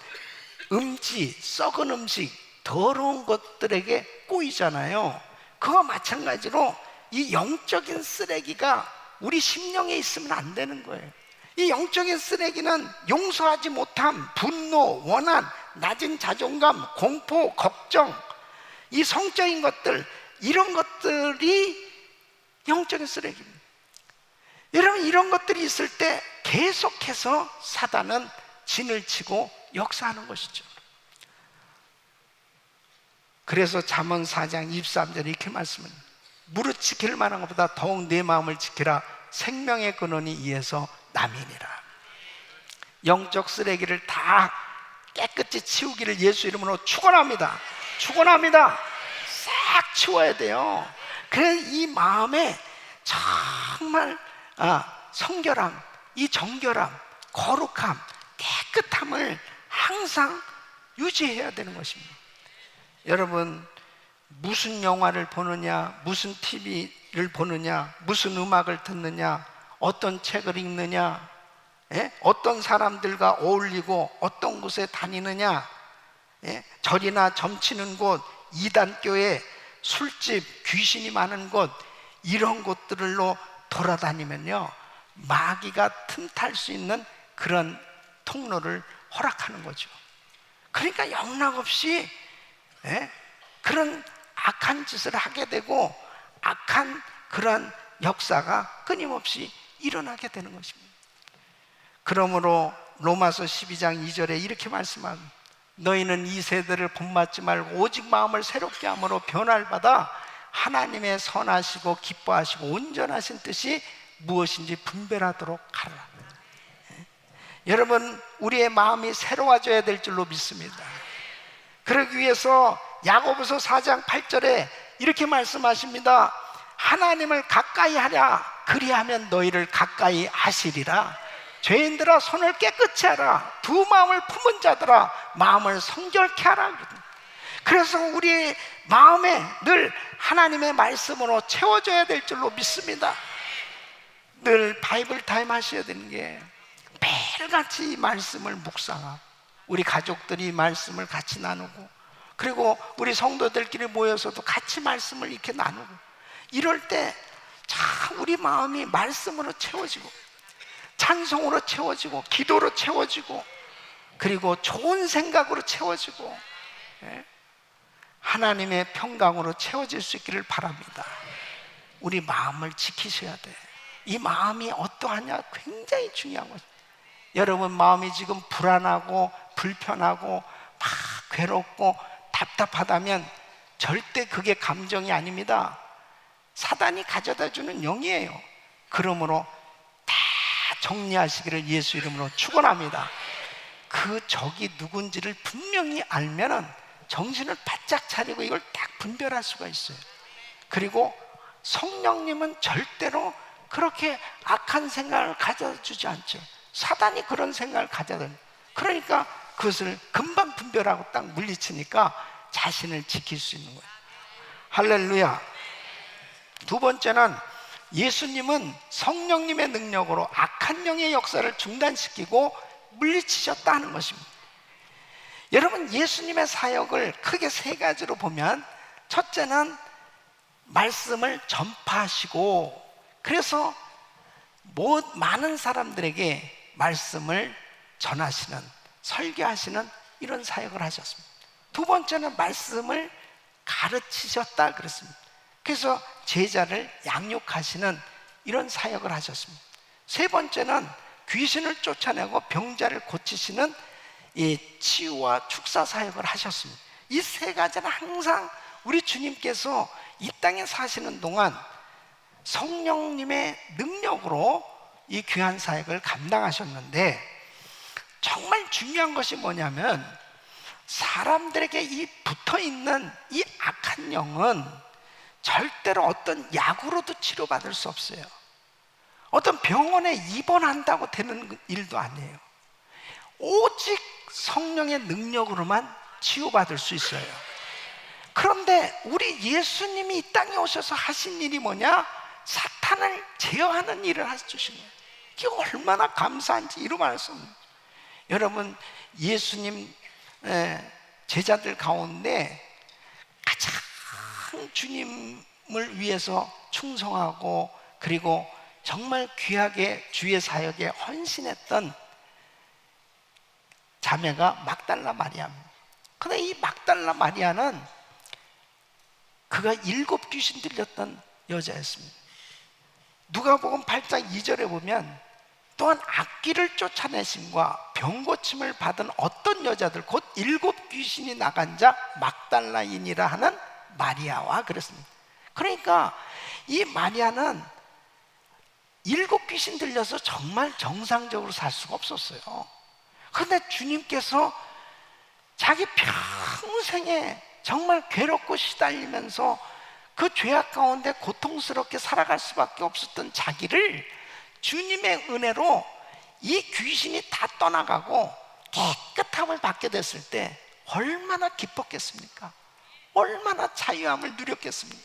음지, 썩은 음식, 더러운 것들에게 꼬이잖아요. 그와 마찬가지로 이 영적인 쓰레기가 우리 심령에 있으면 안 되는 거예요. 이 영적인 쓰레기는 용서하지 못함, 분노, 원한, 낮은 자존감, 공포, 걱정, 이 성적인 것들, 이런 것들이 영적인 쓰레기입니다. 여러분, 이런 것들이 있을 때 계속해서 사단은 진을 치고 역사하는 것이죠. 그래서 잠언 4장 23절에 이렇게 말씀합니다. 무릇 지킬 만한 것보다 더욱 내 마음을 지키라. 생명의 근원이 이에서 남이니라. 영적 쓰레기를 다 깨끗이 치우기를 예수 이름으로 축원합니다. 축원합니다. 싹 치워야 돼요. 그래서 이 마음에 정말 성결함, 이 정결함, 거룩함, 깨끗함을 항상 유지해야 되는 것입니다. 여러분, 무슨 영화를 보느냐, 무슨 TV를 보느냐, 무슨 음악을 듣느냐, 어떤 책을 읽느냐, 어떤 사람들과 어울리고 어떤 곳에 다니느냐, 절이나 점치는 곳, 이단교회, 술집, 귀신이 많은 곳, 이런 곳들로 돌아다니면요, 마귀가 틈탈 수 있는 그런 통로를 허락하는 거죠. 그러니까 영락없이 그런 악한 짓을 하게 되고 악한 그런 역사가 끊임없이 일어나게 되는 것입니다. 그러므로 로마서 12장 2절에 이렇게 말씀합니다. 너희는 이 세대를 본받지 말고 오직 마음을 새롭게 함으로 변화를 받아 하나님의 선하시고 기뻐하시고 온전하신 뜻이 무엇인지 분별하도록 하라. 여러분, 우리의 마음이 새로워져야 될 줄로 믿습니다. 그러기 위해서 야고보서 4장 8절에 이렇게 말씀하십니다. 하나님을 가까이 하랴. 그리하면 너희를 가까이 하시리라. 죄인들아, 손을 깨끗이 하라. 두 마음을 품은 자들아, 마음을 성결케 하라. 그래서 우리의 마음에 늘 하나님의 말씀으로 채워져야 될 줄로 믿습니다. 늘 바이블 타임 하셔야 되는 게 매일같이 이 말씀을 묵상하고 우리 가족들이 말씀을 같이 나누고 그리고 우리 성도들끼리 모여서도 같이 말씀을 이렇게 나누고 이럴 때 참 우리 마음이 말씀으로 채워지고 찬송으로 채워지고 기도로 채워지고 그리고 좋은 생각으로 채워지고 하나님의 평강으로 채워질 수 있기를 바랍니다. 우리 마음을 지키셔야 돼. 이 마음이 어떠하냐 굉장히 중요한 거죠. 여러분 마음이 지금 불안하고 불편하고 막 괴롭고 답답하다면 절대 그게 감정이 아닙니다. 사단이 가져다 주는 영이에요. 그러므로 다 정리하시기를 예수 이름으로 축원합니다. 그 적이 누군지를 분명히 알면은 정신을 바짝 차리고 이걸 딱 분별할 수가 있어요. 그리고 성령님은 절대로 그렇게 악한 생각을 가져주지 않죠. 사단이 그런 생각을 가져다. 그러니까 그것을 금방 분별하고 딱 물리치니까 자신을 지킬 수 있는 거예요. 할렐루야. 두 번째는 예수님은 성령님의 능력으로 악한 영의 역사를 중단시키고 물리치셨다 하는 것입니다. 여러분, 예수님의 사역을 크게 세 가지로 보면 첫째는 말씀을 전파하시고 그래서 많은 사람들에게 말씀을 전하시는 설교하시는 이런 사역을 하셨습니다. 두 번째는 말씀을 가르치셨다 그랬습니다. 그래서 제자를 양육하시는 이런 사역을 하셨습니다. 세 번째는 귀신을 쫓아내고 병자를 고치시는 이 치유와 축사 사역을 하셨습니다. 이 세 가지는 항상 우리 주님께서 이 땅에 사시는 동안 성령님의 능력으로 이 귀한 사역을 감당하셨는데, 정말 중요한 것이 뭐냐면 사람들에게 이 붙어있는 이 악한 영은 절대로 어떤 약으로도 치료받을 수 없어요. 어떤 병원에 입원한다고 되는 일도 아니에요. 오직 성령의 능력으로만 치유받을 수 있어요. 그런데 우리 예수님이 이 땅에 오셔서 하신 일이 뭐냐? 사탄을 제어하는 일을 해주신 거예요. 이게 얼마나 감사한지 이루 말할 수 없는 거예요. 여러분, 예수님 제자들 가운데 가장 주님을 위해서 충성하고 그리고 정말 귀하게 주의 사역에 헌신했던 자매가 막달라 마리아입니다. 근데 이 막달라 마리아는 그가 7 귀신 들렸던 여자였습니다. 누가복음 8장 2절에 보면 또한 악귀를 쫓아내심과 병고침을 받은 어떤 여자들 곧 7 귀신이 나간 자 막달라인이라 하는 마리아와 그랬습니다. 그러니까 이 마리아는 7 귀신 들려서 정말 정상적으로 살 수가 없었어요. 그런데 주님께서 자기 평생에 정말 괴롭고 시달리면서 그 죄악 가운데 고통스럽게 살아갈 수밖에 없었던 자기를 주님의 은혜로 이 귀신이 다 떠나가고 깨끗함을 받게 됐을 때 얼마나 기뻤겠습니까? 얼마나 자유함을 누렸겠습니까?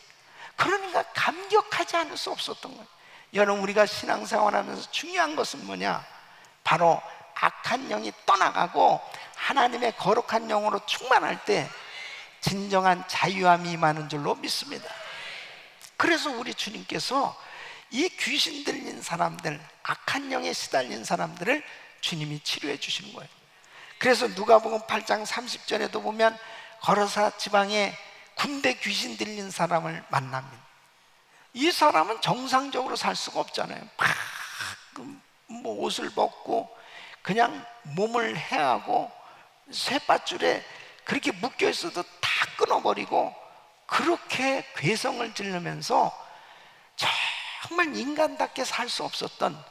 그러니까 감격하지 않을 수 없었던 거예요. 여러분, 우리가 신앙생활하면서 중요한 것은 뭐냐? 바로 악한 영이 떠나가고 하나님의 거룩한 영으로 충만할 때 진정한 자유함이 임하는 줄로 믿습니다. 그래서 우리 주님께서 이 귀신 들린 사람들, 악한 영에 시달린 사람들을 주님이 치료해 주시는 거예요. 그래서 누가복음 8장 30절에도 보면 거라사 지방에 군대 귀신 들린 사람을 만납니다. 이 사람은 정상적으로 살 수가 없잖아요. 막 옷을 벗고 그냥 몸을 해하고 쇠밧줄에 그렇게 묶여 있어도 다 끊어버리고 그렇게 괴성을 지르면서 정말 인간답게 살 수 없었던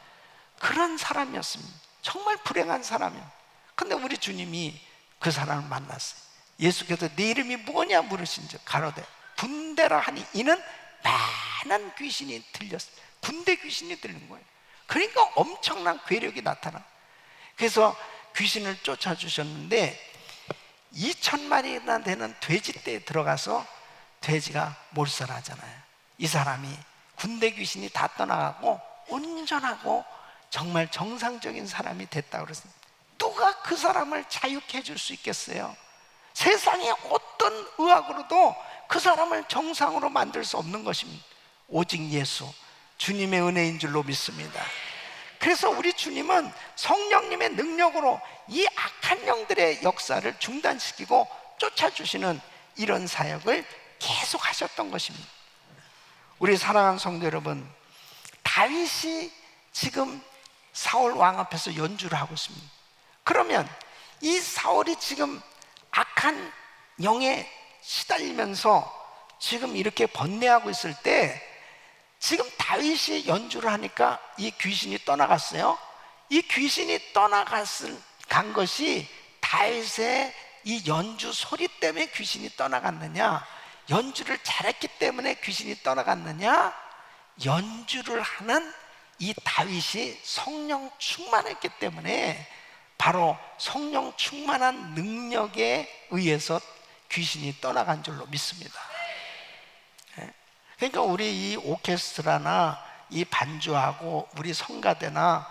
그런 사람이었습니다. 정말 불행한 사람이에요. 근데 우리 주님이 그 사람을 만났어요. 예수께서 네 이름이 뭐냐 물으신즉 가로되 군대라 하니 이는 많은 귀신이 들렸어요. 군대 귀신이 들린 거예요. 그러니까 엄청난 괴력이 나타나. 그래서 귀신을 쫓아주셨는데 2,000마리나 되는 돼지떼에 들어가서 돼지가 몰살하잖아요. 이 사람이 군대 귀신이 다 떠나가고 온전하고 정말 정상적인 사람이 됐다고 그랬습니다. 누가 그 사람을 자유케 해줄 수 있겠어요? 세상에 어떤 의학으로도 그 사람을 정상으로 만들 수 없는 것입니다. 오직 예수, 주님의 은혜인 줄로 믿습니다. 그래서 우리 주님은 성령님의 능력으로 이 악한 영들의 역사를 중단시키고 쫓아주시는 이런 사역을 계속 하셨던 것입니다. 우리 사랑하는 성도 여러분, 다윗이 지금 사울 왕 앞에서 연주를 하고 있습니다. 그러면 이 사울이 지금 악한 영에 시달리면서 지금 이렇게 번뇌하고 있을 때 지금 다윗이 연주를 하니까 이 귀신이 떠나갔어요. 이 귀신이 간 것이 다윗의 이 연주 소리 때문에 귀신이 떠나갔느냐, 연주를 잘했기 때문에 귀신이 떠나갔느냐, 연주를 하는 이 다윗이 성령 충만했기 때문에 바로 성령 충만한 능력에 의해서 귀신이 떠나간 줄로 믿습니다. 그러니까 우리 이 오케스트라나 이 반주하고 우리 성가대나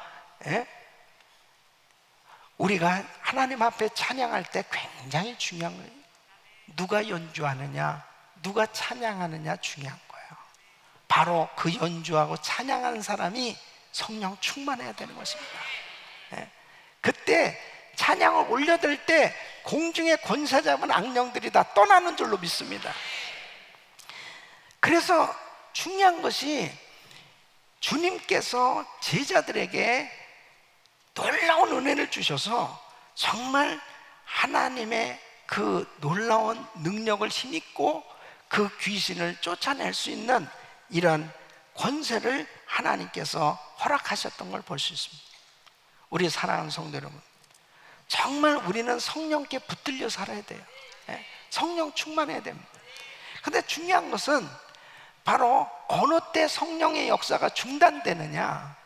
우리가 하나님 앞에 찬양할 때 굉장히 중요한 거예요. 누가 연주하느냐, 누가 찬양하느냐 중요한 거예요. 바로 그 연주하고 찬양하는 사람이 성령 충만해야 되는 것입니다. 그때 찬양을 올려들 때 공중에 권세 잡은 악령들이 다 떠나는 줄로 믿습니다. 그래서 중요한 것이 주님께서 제자들에게 놀라운 은혜를 주셔서 정말 하나님의 그 놀라운 능력을 힘입고 그 귀신을 쫓아낼 수 있는 이런 권세를 하나님께서 허락하셨던 걸 볼 수 있습니다. 우리 사랑하는 성도 여러분, 정말 우리는 성령께 붙들려 살아야 돼요. 예? 성령 충만해야 됩니다. 근데 중요한 것은 바로 어느 때 성령의 역사가 중단되느냐,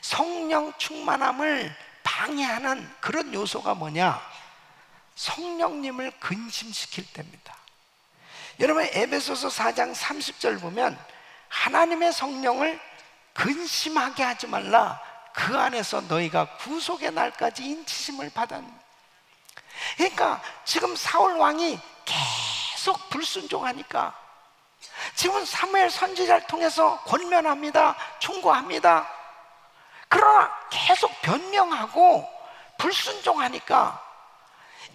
성령 충만함을 방해하는 그런 요소가 뭐냐, 성령님을 근심시킬 때입니다. 여러분, 에베소서 4장 30절 보면 하나님의 성령을 근심하게 하지 말라, 그 안에서 너희가 구속의 날까지 인치심을 받았느니라. 그러니까 지금 사울 왕이 계속 불순종하니까, 지금 사무엘 선지자를 통해서 권면합니다, 충고합니다. 그러나 계속 변명하고 불순종하니까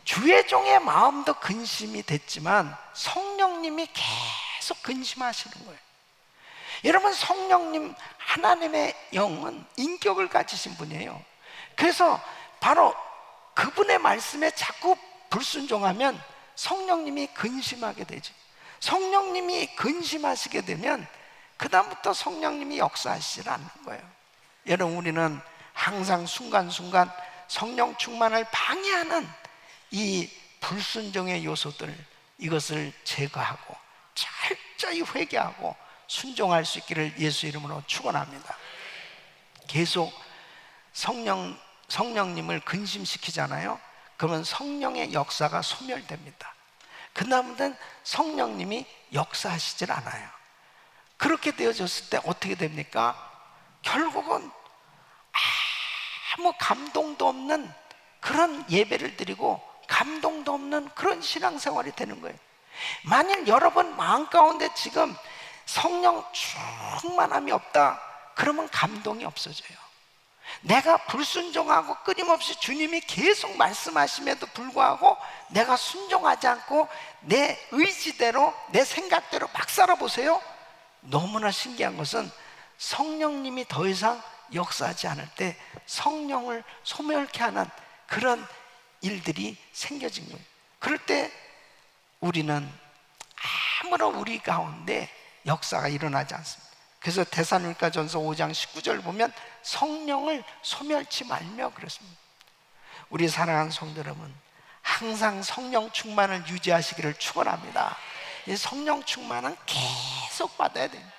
주의 종의 마음도 근심이 됐지만 성령님이 계속 근심하시는 거예요. 여러분, 성령님, 하나님의 영은 인격을 가지신 분이에요. 그래서 바로 그분의 말씀에 자꾸 불순종하면 성령님이 근심하게 되죠. 성령님이 근심하시게 되면 그 다음부터 성령님이 역사하시질 않는 거예요. 여러분, 우리는 항상 순간순간 성령 충만을 방해하는 이 불순종의 요소들, 이것을 제거하고 철저히 회개하고 순종할 수 있기를 예수 이름으로 축원합니다. 계속 성령님을 근심시키잖아요. 그러면 성령의 역사가 소멸됩니다. 그 다음부터는 성령님이 역사하시질 않아요. 그렇게 되어졌을 때 어떻게 됩니까? 결국은 아무 감동도 없는 그런 예배를 드리고 감동도 없는 그런 신앙생활이 되는 거예요. 만일 여러분 마음 가운데 지금 성령 충만함이 없다, 그러면 감동이 없어져요. 내가 불순종하고 끊임없이 주님이 계속 말씀하심에도 불구하고 내가 순종하지 않고 내 의지대로, 내 생각대로 막 살아보세요. 너무나 신기한 것은 성령님이 더 이상 역사하지 않을 때 성령을 소멸케 하는 그런 일들이 생겨진 거예요. 그럴 때 우리는 아무런 우리 가운데 역사가 일어나지 않습니다. 그래서 데살로니가전서 5장 19절 보면 성령을 소멸치 말며 그랬습니다. 우리 사랑하는 성도 여러분, 항상 성령 충만을 유지하시기를 축원합니다. 이 성령 충만은 계속 받아야 됩니다.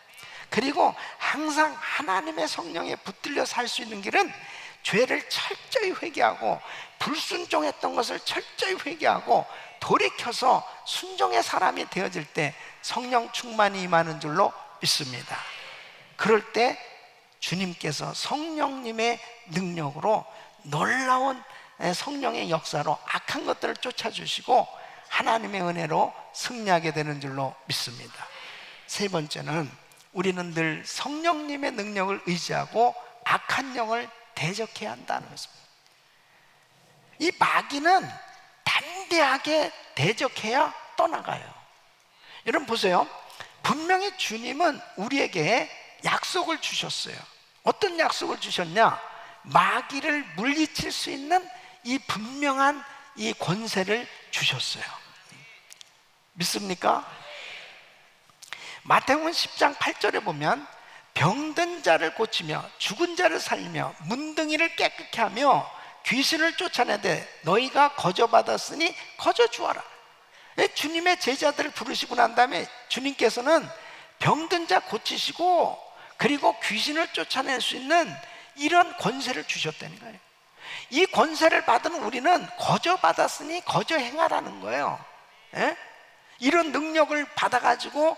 그리고 항상 하나님의 성령에 붙들려 살 수 있는 길은 죄를 철저히 회개하고 불순종했던 것을 철저히 회개하고 돌이켜서 순종의 사람이 되어질 때 성령 충만이 임하는 줄로 믿습니다. 그럴 때 주님께서 성령님의 능력으로 놀라운 성령의 역사로 악한 것들을 쫓아주시고 하나님의 은혜로 승리하게 되는 줄로 믿습니다. 세 번째는 우리는 늘 성령님의 능력을 의지하고 악한 영을 대적해야 한다는 것입니다. 이 마귀는 담대하게 대적해야 떠나가요. 여러분 보세요. 분명히 주님은 우리에게 약속을 주셨어요. 어떤 약속을 주셨냐? 마귀를 물리칠 수 있는 이 분명한 이 권세를 주셨어요. 믿습니까? 마태복음 10장 8절에 보면 병든 자를 고치며 죽은 자를 살리며 문둥이를 깨끗게 하며 귀신을 쫓아내되 너희가 거저받았으니 거저주어라. 주님의 제자들을 부르시고 난 다음에 주님께서는 병든 자 고치시고 그리고 귀신을 쫓아낼 수 있는 이런 권세를 주셨다는 거예요. 이 권세를 받은 우리는 거저받았으니 거저 행하라는 거예요. 예? 이런 능력을 받아가지고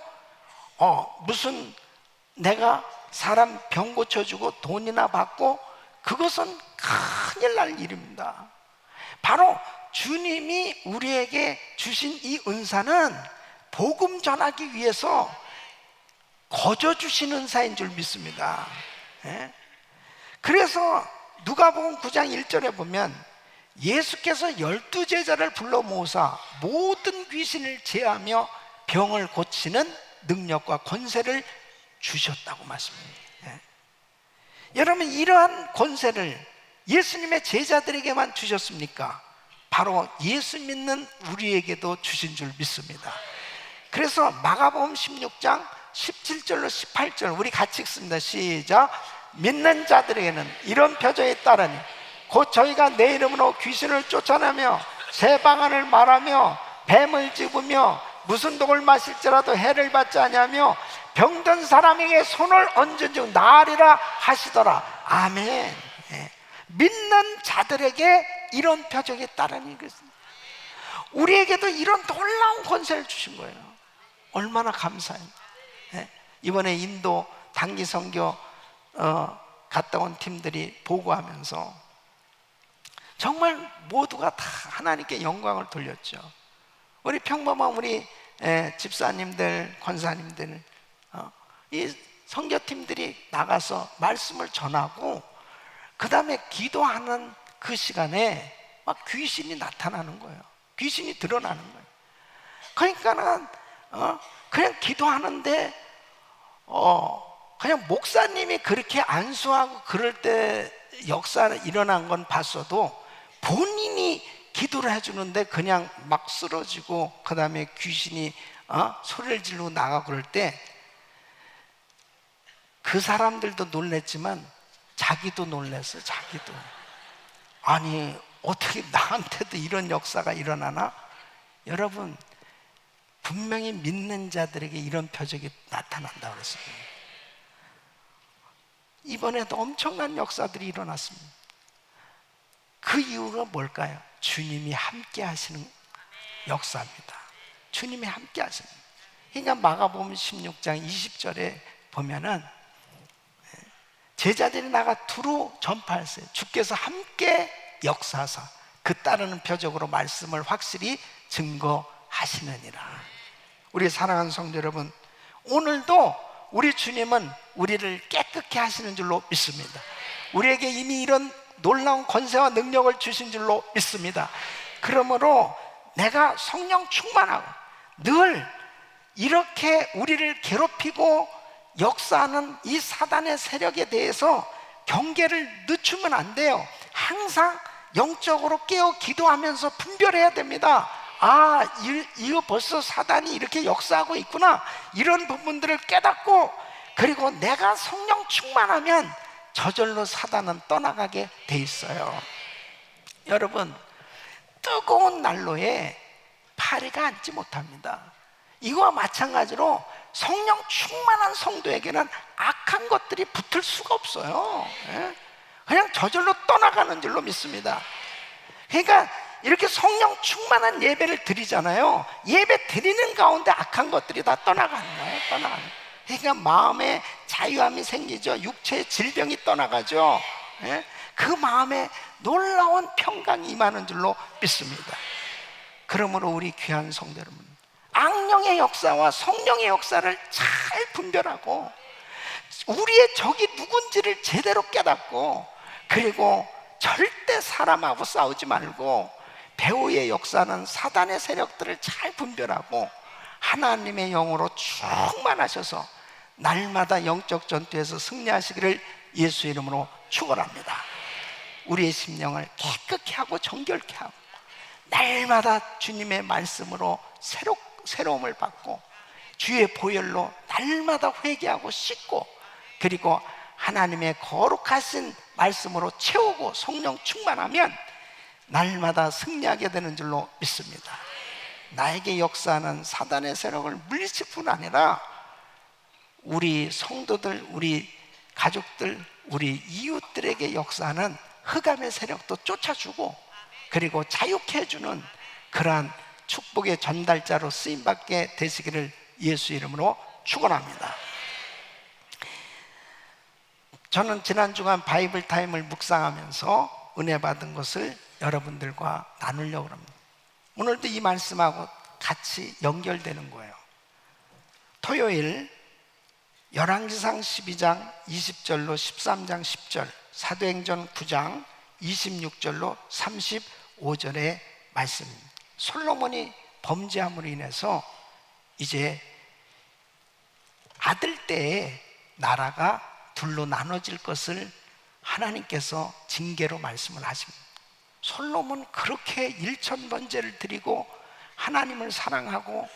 무슨 내가 사람 병 고쳐주고 돈이나 받고 그것은 큰일 날 일입니다. 바로 주님이 우리에게 주신 이 은사는 복음 전하기 위해서 거저 주신 은사인 줄 믿습니다. 예? 그래서 누가복음 9장 1절에 보면 예수께서 12제자를 불러 모으사 모든 귀신을 제하며 병을 고치는 능력과 권세를 주셨다고 말씀합니다. 예? 여러분, 이러한 권세를 예수님의 제자들에게만 주셨습니까? 바로 예수 믿는 우리에게도 주신 줄 믿습니다. 그래서 마가복음 16장 17절로 18절 우리 같이 읽습니다. 시작. 믿는 자들에게는 이런 표적이 따르니 곧 저희가 내 이름으로 귀신을 쫓아내며 새 방언을 말하며 뱀을 집으며 무슨 독을 마실지라도 해를 받지 아니하며 병든 사람에게 손을 얹은 즉 나으리라 하시더라. 아멘. 예. 믿는 자들에게 이런 표적이 따르니 그렇습니다. 우리에게도 이런 놀라운 권세를 주신 거예요. 얼마나 감사해요. 예. 이번에 인도 단기 선교 갔다 온 팀들이 보고하면서 정말 모두가 다 하나님께 영광을 돌렸죠. 우리 평범한 우리 집사님들, 권사님들, 이 선교팀들이 나가서 말씀을 전하고 그 다음에 기도하는 그 시간에 막 귀신이 나타나는 거예요. 귀신이 드러나는 거예요. 그러니까는 그냥 기도하는데 그냥 목사님이 그렇게 안수하고 그럴 때 역사 일어난 건 봤어도 본인이 기도를 해주는데 그냥 막 쓰러지고 그 다음에 귀신이 소리를 지르고 나가고 그럴 때 그 사람들도 놀랬지만 자기도 놀랐어요. 자기도. 아니 어떻게 나한테도 이런 역사가 일어나나? 여러분 분명히 믿는 자들에게 이런 표적이 나타난다고 그랬어요. 이번에도 엄청난 역사들이 일어났습니다. 그 이유가 뭘까요? 주님이 함께 하시는 역사입니다. 주님이 함께 하시는. 그러니까 마가복음 16장 20절에 보면은 제자들이 나가 두루 전파했어요. 주께서 함께 역사하사 그 따르는 표적으로 말씀을 확실히 증거하시느니라. 우리 사랑하는 성도 여러분, 오늘도 우리 주님은 우리를 깨끗게 하시는 줄로 믿습니다. 우리에게 이미 이런 놀라운 권세와 능력을 주신 줄로 믿습니다. 그러므로 내가 성령 충만하고 늘 이렇게 우리를 괴롭히고 역사하는 이 사단의 세력에 대해서 경계를 늦추면 안 돼요. 항상 영적으로 깨어 기도하면서 분별해야 됩니다. 이거 벌써 사단이 이렇게 역사하고 있구나. 이런 부분들을 깨닫고, 그리고 내가 성령 충만하면 저절로 사단은 떠나가게 돼 있어요. 여러분, 뜨거운 난로에 파리가 앉지 못합니다. 이거와 마찬가지로 성령 충만한 성도에게는 악한 것들이 붙을 수가 없어요. 그냥 저절로 떠나가는 줄로 믿습니다. 그러니까 이렇게 성령 충만한 예배를 드리잖아요. 예배 드리는 가운데 악한 것들이 다 떠나가는 거예요. 떠나가는. 그러니까 마음에 자유함이 생기죠. 육체의 질병이 떠나가죠. 그 마음에 놀라운 평강이 임하는 줄로 믿습니다. 그러므로 우리 귀한 성도 여러분, 악령의 역사와 성령의 역사를 잘 분별하고 우리의 적이 누군지를 제대로 깨닫고, 그리고 절대 사람하고 싸우지 말고 배후의 역사는 사단의 세력들을 잘 분별하고 하나님의 영으로 충만하셔서 날마다 영적 전투에서 승리하시기를 예수 이름으로 축원합니다. 우리의 심령을 깨끗게 하고 정결케 하고 날마다 주님의 말씀으로 새로움을 받고 주의 보혈로 날마다 회개하고 씻고, 그리고 하나님의 거룩하신 말씀으로 채우고 성령 충만하면 날마다 승리하게 되는 줄로 믿습니다. 나에게 역사하는 사단의 세력을 물리칠 뿐 아니라 우리 성도들, 우리 가족들, 우리 이웃들에게 역사하는 흑암의 세력도 쫓아주고, 그리고 자유케 해주는 그러한 축복의 전달자로 쓰임받게 되시기를 예수 이름으로 축원합니다. 저는 지난 주간 바이블 타임을 묵상하면서 은혜 받은 것을 여러분들과 나누려고 합니다. 오늘도 이 말씀하고 같이 연결되는 거예요. 토요일 열왕기상 12장 20절로 13장 10절, 사도행전 9장 26절로 35절의 말씀입니다. 솔로몬이 범죄함으로 인해서 이제 아들 때에 나라가 둘로 나눠질 것을 하나님께서 징계로 말씀을 하십니다. 솔로몬 그렇게 일천번제를 드리고 하나님을 사랑하고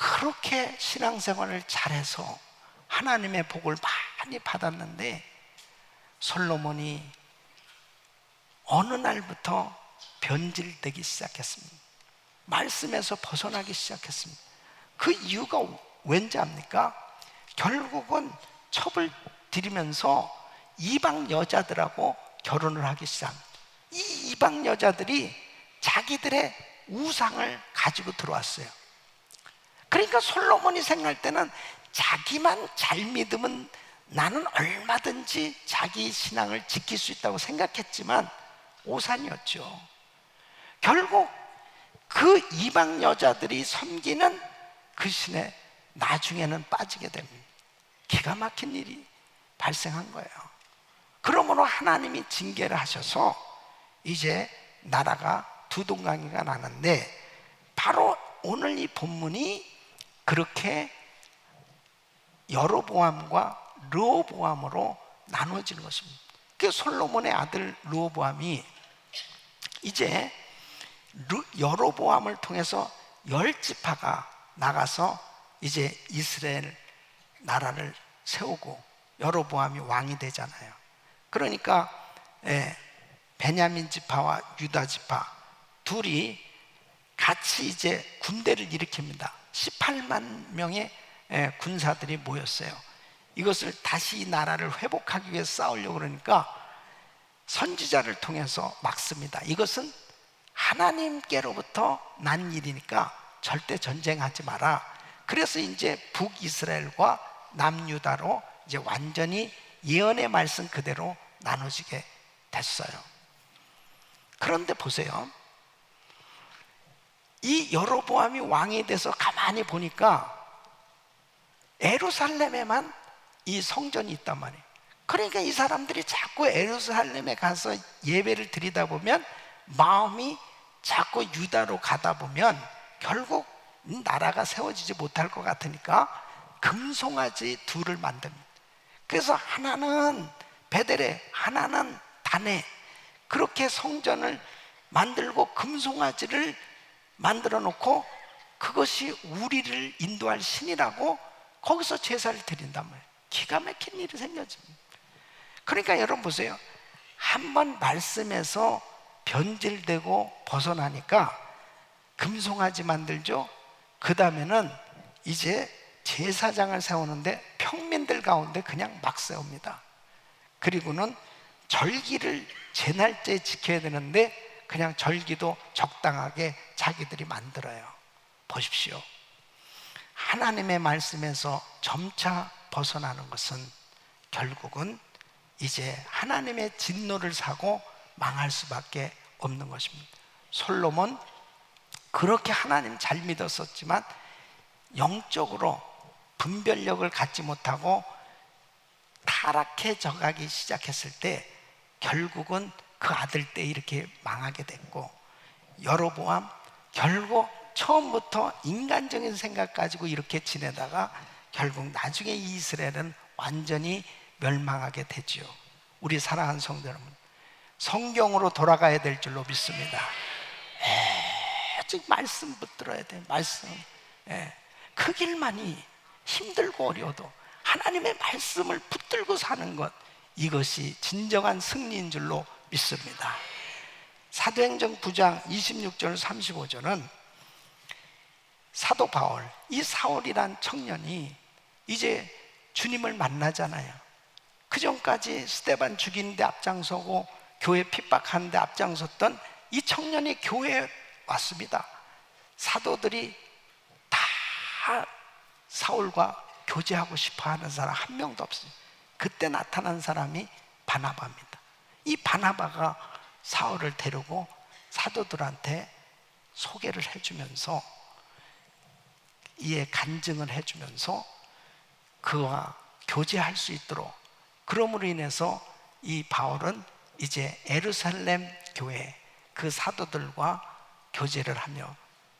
그렇게 신앙생활을 잘해서 하나님의 복을 많이 받았는데 솔로몬이 어느 날부터 변질되기 시작했습니다. 말씀에서 벗어나기 시작했습니다. 그 이유가 왠지 압니까? 결국은 첩을 들이면서 이방 여자들하고 결혼을 하기 시작합니다. 이 이방 여자들이 자기들의 우상을 가지고 들어왔어요. 그러니까 솔로몬이 생각할 때는 자기만 잘 믿으면 나는 얼마든지 자기 신앙을 지킬 수 있다고 생각했지만 오산이었죠. 결국 그 이방 여자들이 섬기는 그 신에 나중에는 빠지게 됩니다. 기가 막힌 일이 발생한 거예요. 그러므로 하나님이 징계를 하셔서 이제 나라가 두 동강이가 나는데 바로 오늘 이 본문이 그렇게 여로보암과 르호보암으로 나눠지는 것입니다. 그 솔로몬의 아들 르호보암이 이제 여로보암을 통해서 10지파가 나가서 이제 이스라엘 나라를 세우고 여로보암이 왕이 되잖아요. 그러니까 베냐민 지파와 유다 지파 둘이 같이 이제 군대를 일으킵니다. 18만 명의 군사들이 모였어요. 이것을 다시 이 나라를 회복하기 위해서 싸우려고 그러니까 선지자를 통해서 막습니다. 이것은 하나님께로부터 난 일이니까 절대 전쟁하지 마라. 그래서 이제 북이스라엘과 남유다로 이제 완전히 예언의 말씀 그대로 나눠지게 됐어요. 그런데 보세요. 이 여로보암이 왕이 돼서 가만히 보니까 에루살렘에만 이 성전이 있단 말이에요. 그러니까 이 사람들이 자꾸 에루살렘에 가서 예배를 드리다 보면 마음이 자꾸 유다로 가다 보면 결국 나라가 세워지지 못할 것 같으니까 금송아지 둘을 만듭니다. 그래서 하나는 베델에, 하나는 단에, 그렇게 성전을 만들고 금송아지를 만들어 놓고 그것이 우리를 인도할 신이라고 거기서 제사를 드린단 말이에요. 기가 막힌 일이 생겨집니다. 그러니까 여러분 보세요. 한번 말씀에서 변질되고 벗어나니까 금송아지 만들죠. 그 다음에는 이제 제사장을 세우는데 평민들 가운데 그냥 막 세웁니다. 그리고는 절기를 제 날짜에 지켜야 되는데 그냥 절기도 적당하게 자기들이 만들어요. 보십시오. 하나님의 말씀에서 점차 벗어나는 것은 결국은 이제 하나님의 진노를 사고 망할 수밖에 없는 것입니다. 솔로몬 그렇게 하나님 잘 믿었었지만 영적으로 분별력을 갖지 못하고 타락해져 가기 시작했을 때 결국은 그 아들 때 이렇게 망하게 됐고, 여로보암 결국 처음부터 인간적인 생각 가지고 이렇게 지내다가 결국 나중에 이스라엘은 완전히 멸망하게 되지요. 우리 사랑하는 성도 여러분, 성경으로 돌아가야 될 줄로 믿습니다. 즉 말씀 붙들어야 돼요. 말씀. 그 길만이 힘들고 어려워도 하나님의 말씀을 붙들고 사는 것, 이것이 진정한 승리인 줄로 믿습니다. 사도행전 9장 26절 35절은 사도 바울, 이 사울이란 청년이 이제 주님을 만나잖아요. 그 전까지 스데반 죽이는데 앞장서고 교회 핍박하는데 앞장섰던 이 청년이 교회에 왔습니다. 사도들이 다 사울과 교제하고 싶어하는 사람 한 명도 없어요. 그때 나타난 사람이 바나바입니다. 이 바나바가 사울을 데리고 사도들한테 소개를 해주면서 이에 간증을 해주면서 그와 교제할 수 있도록, 그러므로 인해서 이 바울은 이제 예루살렘 교회 그 사도들과 교제를 하며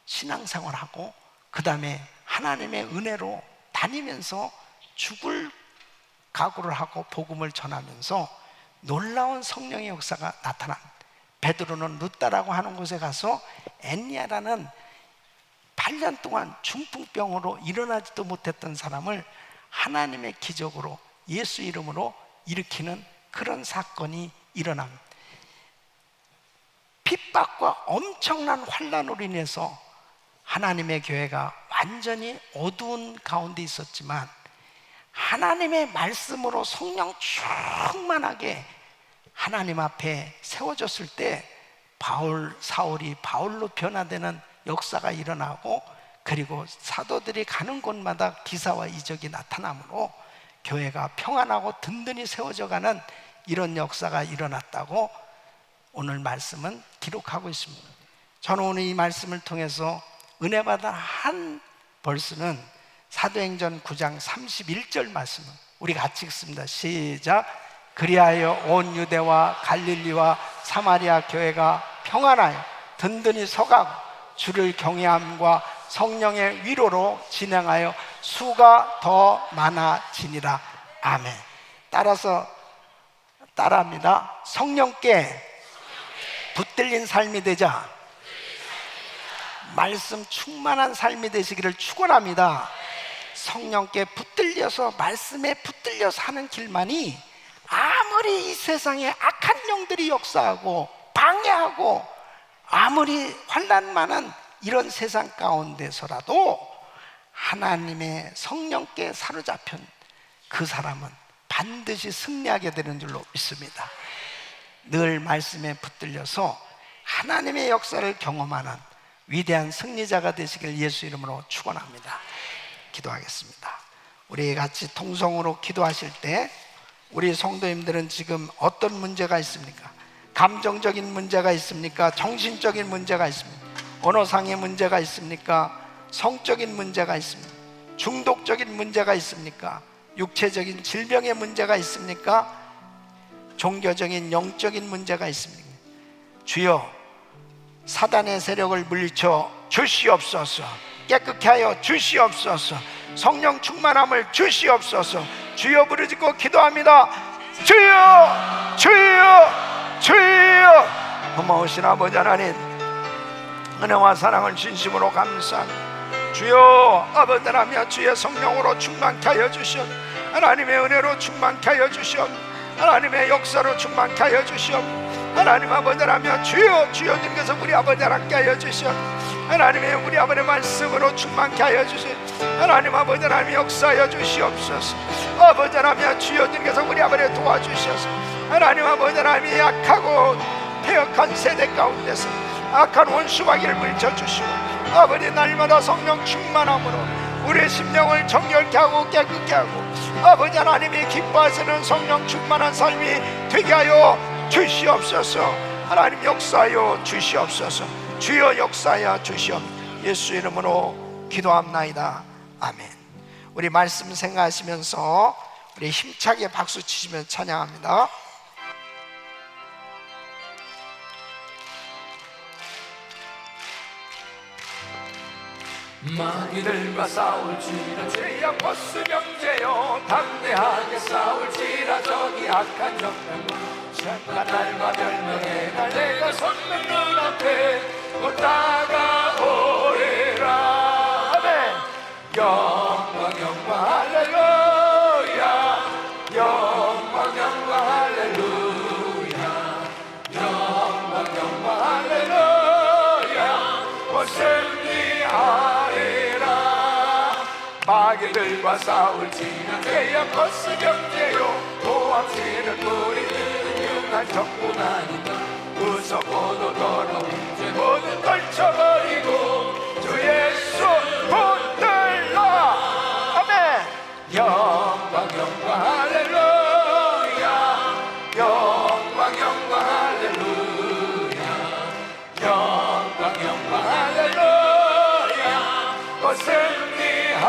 신앙생활하고 그 다음에 하나님의 은혜로 다니면서 죽을 각오를 하고 복음을 전하면서 놀라운 성령의 역사가 나타납니다. 베드로는 루다라고 하는 곳에 가서 엔니아라는 8년 동안 중풍병으로 일어나지도 못했던 사람을 하나님의 기적으로 예수 이름으로 일으키는 그런 사건이 일어납니다. 핍박과 엄청난 환난으로 인해서 하나님의 교회가 완전히 어두운 가운데 있었지만 하나님의 말씀으로 성령 충만하게 하나님 앞에 세워졌을 때 사울이 바울로 변화되는 역사가 일어나고, 그리고 사도들이 가는 곳마다 기사와 이적이 나타나므로 교회가 평안하고 든든히 세워져가는 이런 역사가 일어났다고 오늘 말씀은 기록하고 있습니다. 저는 오늘 이 말씀을 통해서 은혜 받은 한 벌스는 사도행전 9장 31절 말씀을 우리 같이 읽습니다. 시작. 그리하여 온 유대와 갈릴리와 사마리아 교회가 평안하여 든든히 서가고 주를 경외함과 성령의 위로로 진행하여 수가 더 많아지니라. 아멘. 따라서 따라합니다. 성령께 붙들린 삶이 되자 말씀 충만한 삶이 되시기를 축원합니다. 성령께 붙들려서 말씀에 붙들려서 하는 길만이 아무리 이 세상에 악한 영들이 역사하고 방해하고 아무리 환난 많은 이런 세상 가운데서라도 하나님의 성령께 사로잡힌 그 사람은 반드시 승리하게 되는 줄로 믿습니다. 늘 말씀에 붙들려서 하나님의 역사를 경험하는 위대한 승리자가 되시길 예수 이름으로 축원합니다. 기도하겠습니다. 우리 같이 통성으로 기도하실 때 우리 성도님들은 지금 어떤 문제가 있습니까? 감정적인 문제가 있습니까? 정신적인 문제가 있습니까? 언어상의 문제가 있습니까? 성적인 문제가 있습니까? 중독적인 문제가 있습니까? 육체적인 질병의 문제가 있습니까? 종교적인 영적인 문제가 있습니까? 주여, 사단의 세력을 물리쳐 주시옵소서. 깨끗게 하여 주시옵소서. 성령 충만함을 주시옵소서. 주여 부르짖고 기도합니다. 주여, 주여, 주여. 고마우신 아버지 하나님, 은혜와 사랑을 진심으로 감사합니다. 주여, 아버지라며 주의 성령으로 충만케 하여 주시옵. 하나님의 은혜로 충만케 하여 주시옵. 하나님의 역사로 충만케 하여 주시옵. 하나님 아버지라며 주여, 주여님께서 우리 아버지 함께 하여 주시옵. 하나님의 우리 아버지의 말씀으로 충만케 하여 주시옵. 하나님 아버지 하나님 역사하여 주시옵소서. 아버지 하나님 주여님께서 우리 아버지를 도와주셔서 하나님 아버지 하나님이 약하고 패역한 세대 가운데서 악한 원수마귀를 물리쳐 주시고 아버지 날마다 성령 충만함으로 우리의 심령을 정결케 하고 깨끗게 하고 아버지 하나님이 기뻐하시는 성령 충만한 삶이 되게 하여 주시옵소서. 하나님 역사하여 주시옵소서. 주여 역사하여 주시옵. 예수 이름으로 기도합나이다. 아멘. 우리 말씀 생각하시면서 우리 힘차게 박수 치시면 찬양합니다. 마귀들과 싸울지라 죄악 버스 명제여 담대하게 싸울지라 저기 악한 적들과 잠깐 날과 별명에 날 내가 섰는 눈앞에 곧 다가오리라. 아멘. 영광 영광 할렐루야. 영광 영광 할렐루야. 영광 영광 할렐루야. 곧 승리하리라. 마귀들과 싸울지는 죄악 버스 경제요 도합치는 뿌리는 한 적군 아니다. 무섭고도 더러운 죄 모두 떨쳐버리고 주 예수 붙들라. 아멘. 영광 영광 할렐루야. 영광 영광 할렐루야. 영광 영광 할렐루야. 곧 승리하리라.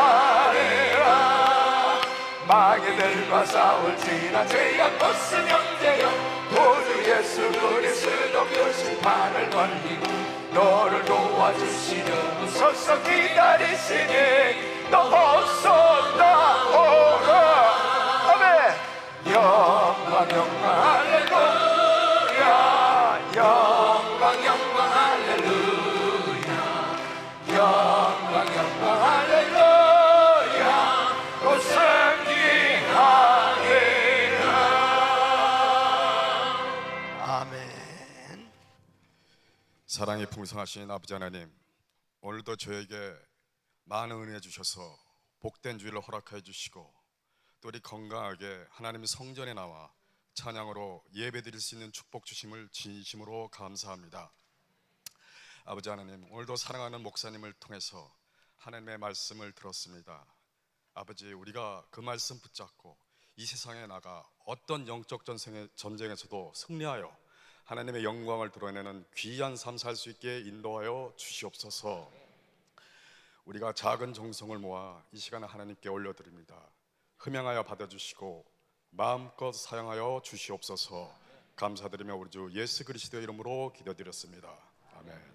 마귀들과 싸울지라 죄악 버스 명제여 도주 예수 그리스도 그 심판을 벌리고 너를 도와주시려고 서서 기다리시니 너 어서 나오라. 아멘. 영광 영광 할렐루야. 영광 영광 할렐루야. 영광 사랑이 풍성하신 아버지 하나님, 오늘도 저에게 많은 은혜 주셔서 복된 주일을 허락해 주시고 또 우리 건강하게 하나님 성전에 나와 찬양으로 예배드릴 수 있는 축복 주심을 진심으로 감사합니다. 아버지 하나님, 오늘도 사랑하는 목사님을 통해서 하나님의 말씀을 들었습니다. 아버지, 우리가 그 말씀 붙잡고 이 세상에 나가 어떤 영적 전쟁에서도 승리하여 하나님의 영광을 드러내는 귀한 삶 살 수 있게 인도하여 주시옵소서. 우리가 작은 정성을 모아 이 시간에 하나님께 올려드립니다. 흠양하여 받아주시고 마음껏 사용하여 주시옵소서. 감사드리며 우리 주 예수 그리스도의 이름으로 기도드렸습니다. 아멘.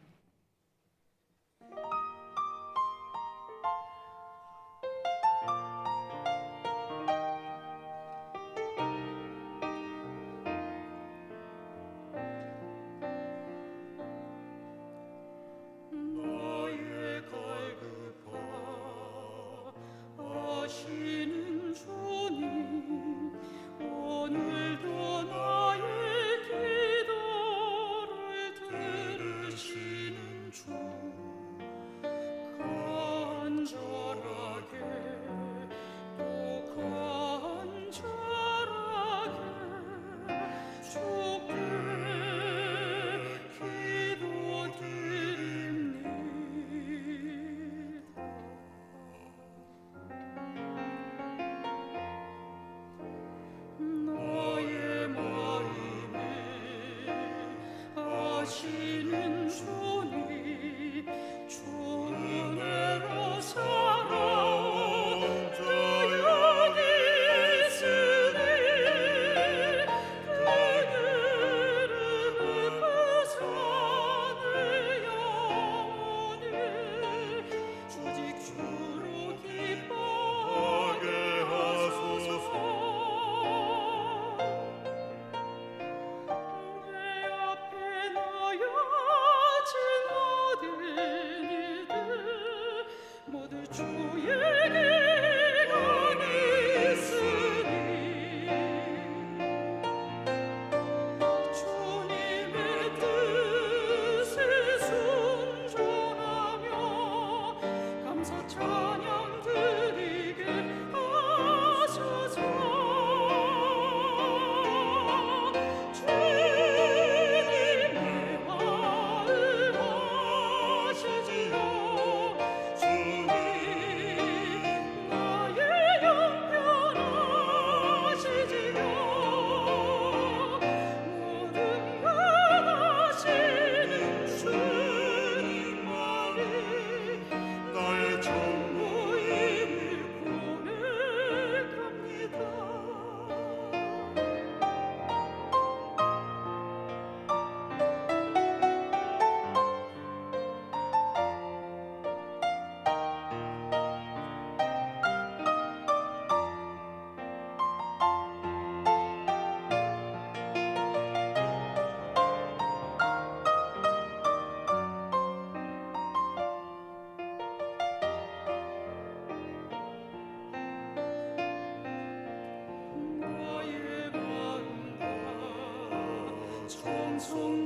주님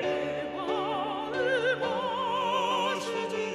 내 마음 아시지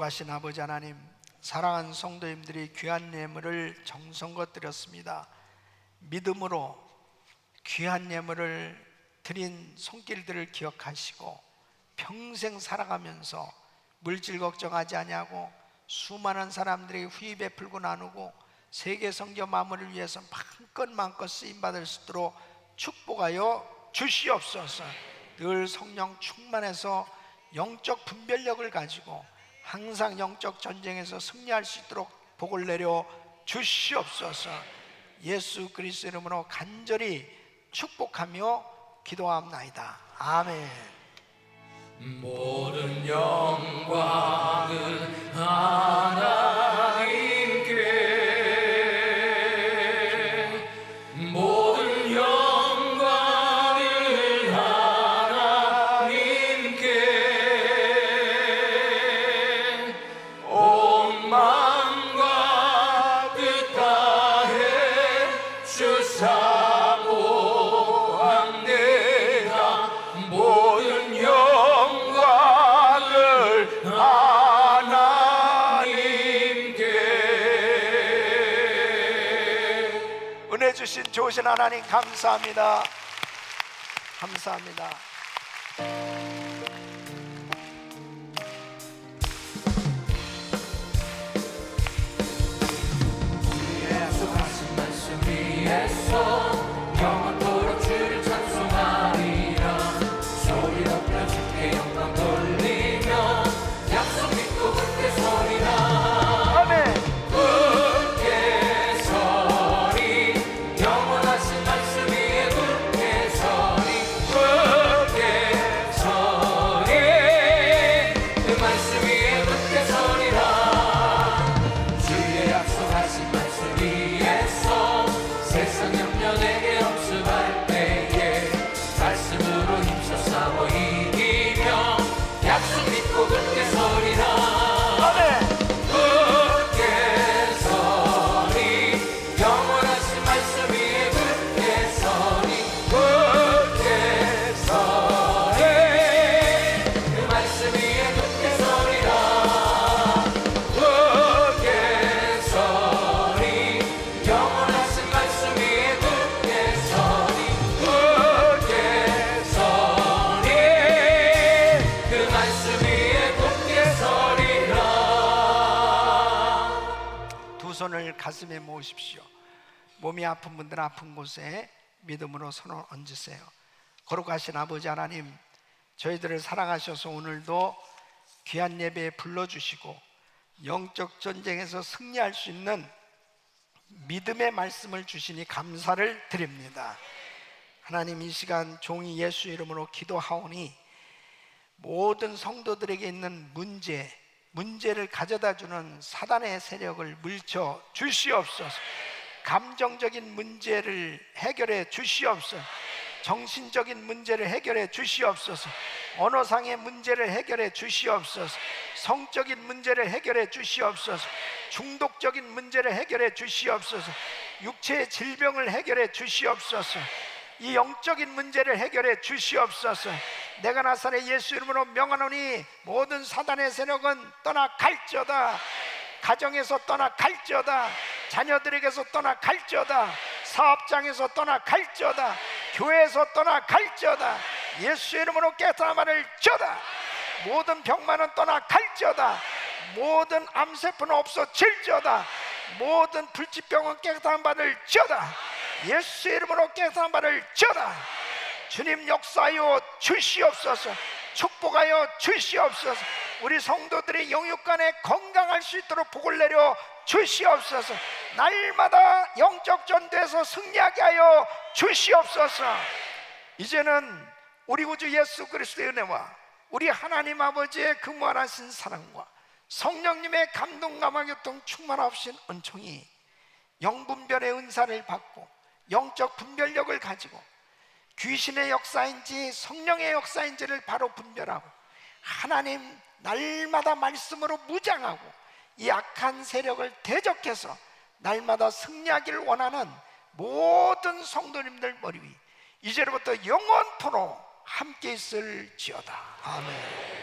거룩하신 아버지 하나님, 사랑하는 성도님들이 귀한 예물을 정성껏 드렸습니다. 믿음으로 귀한 예물을 드린 손길들을 기억하시고 평생 살아가면서 물질 걱정하지 아니하고 수많은 사람들이 후히 베풀고 나누고 세계 선교 마무리를 위해서 마음껏 쓰임받을 수 있도록 축복하여 주시옵소서. 늘 성령 충만해서 영적 분별력을 가지고 항상 영적 전쟁에서 승리할 수 있도록 복을 내려 주시옵소서. 예수 그리스도 이름으로 간절히 축복하며 기도합나이다. 아멘. 모든 영광은 하나님께, 모든 영광은 하나님께, 온 마음과 뜻 다해 주사 모합니다. 모든 영광을 하나님께. 은혜 주신 좋으신 하나님 감사합니다. 감사합니다. 약속하신 말씀 위에서 영원토록 주를 찬송하리라. 소리 높여 주께 영광 돌리며 약속 믿고 굳게 서리라. 아멘. 굳게 서리. 영원하신 말씀 위에 굳게 서리. 굳게 서리. 그 말씀 위에 굳게 서리라. 주의 약속하신 말씀 위에서 세상 염려 내게 없음할 때에 말씀으로 힘써 싸워 이기며 약속 믿고 굳게 서리라. 아멘. 굳게 서리. 영원하신 말씀 위에 굳게 서리. 굳게 서리. 그 말씀 위에 굳게 서리라. 굳게 서리. 영원하신 말씀 위에 굳게 서리. 굳게 서리. 그 말씀 위에 굳게 서리라. 두 손을 가슴에 모으십시오. 몸이 아픈 분들은 아픈 곳에 믿음으로 손을 얹으세요. 거룩하신 아버지 하나님, 저희들을 사랑하셔서 오늘도 귀한 예배에 불러주시고 영적 전쟁에서 승리할 수 있는 믿음의 말씀을 주시니 감사를 드립니다. 하나님, 이 시간 종이 예수 이름으로 기도하오니 모든 성도들에게 있는 문제를 가져다주는 사단의 세력을 물쳐 주시옵소서. 감정적인 문제를 해결해 주시옵소서. 정신적인 문제를 해결해 주시옵소서. 언어상의 문제를 해결해 주시옵소서. 성적인 문제를 해결해 주시옵소서. 중독적인 문제를 해결해 주시옵소서. 육체의 질병을 해결해 주시옵소서. 이 영적인 문제를 해결해 주시옵소서. 내가 나사렛 예수 이름으로 명하노니 모든 사단의 세력은 떠나갈지어다. 가정에서 떠나갈지어다. 자녀들에게서 떠나갈지어다. 사업장에서 떠나갈지어다. 교회에서 떠나갈지어다. 예수 이름으로 깨끗한 말을 져다. 모든 병만은 떠나갈지어다. 모든 암세포는 없어질지어다. 모든 불치병은 깨끗한 말을 져다. 예수 이름으로 깨끗한 말을 져다. 주님 역사하여 주시옵소서. 축복하여 주시옵소서. 우리 성도들이 영육간에 건강할 수 있도록 복을 내려 주시옵소서. 날마다 영적 전투에서 승리하게 하여 주시옵소서. 이제는 우리 구주 예수 그리스도의 은혜와 우리 하나님 아버지의 그 무한하신 사랑과 성령님의 감동 감화 교통 충만하신 은총이 영분별의 은사를 받고 영적 분별력을 가지고 귀신의 역사인지 성령의 역사인지를 바로 분별하고 하나님 날마다 말씀으로 무장하고 이 악한 세력을 대적해서 날마다 승리하기를 원하는 모든 성도님들 머리 위 이제로부터 영원토록 함께 있을지어다. 아멘.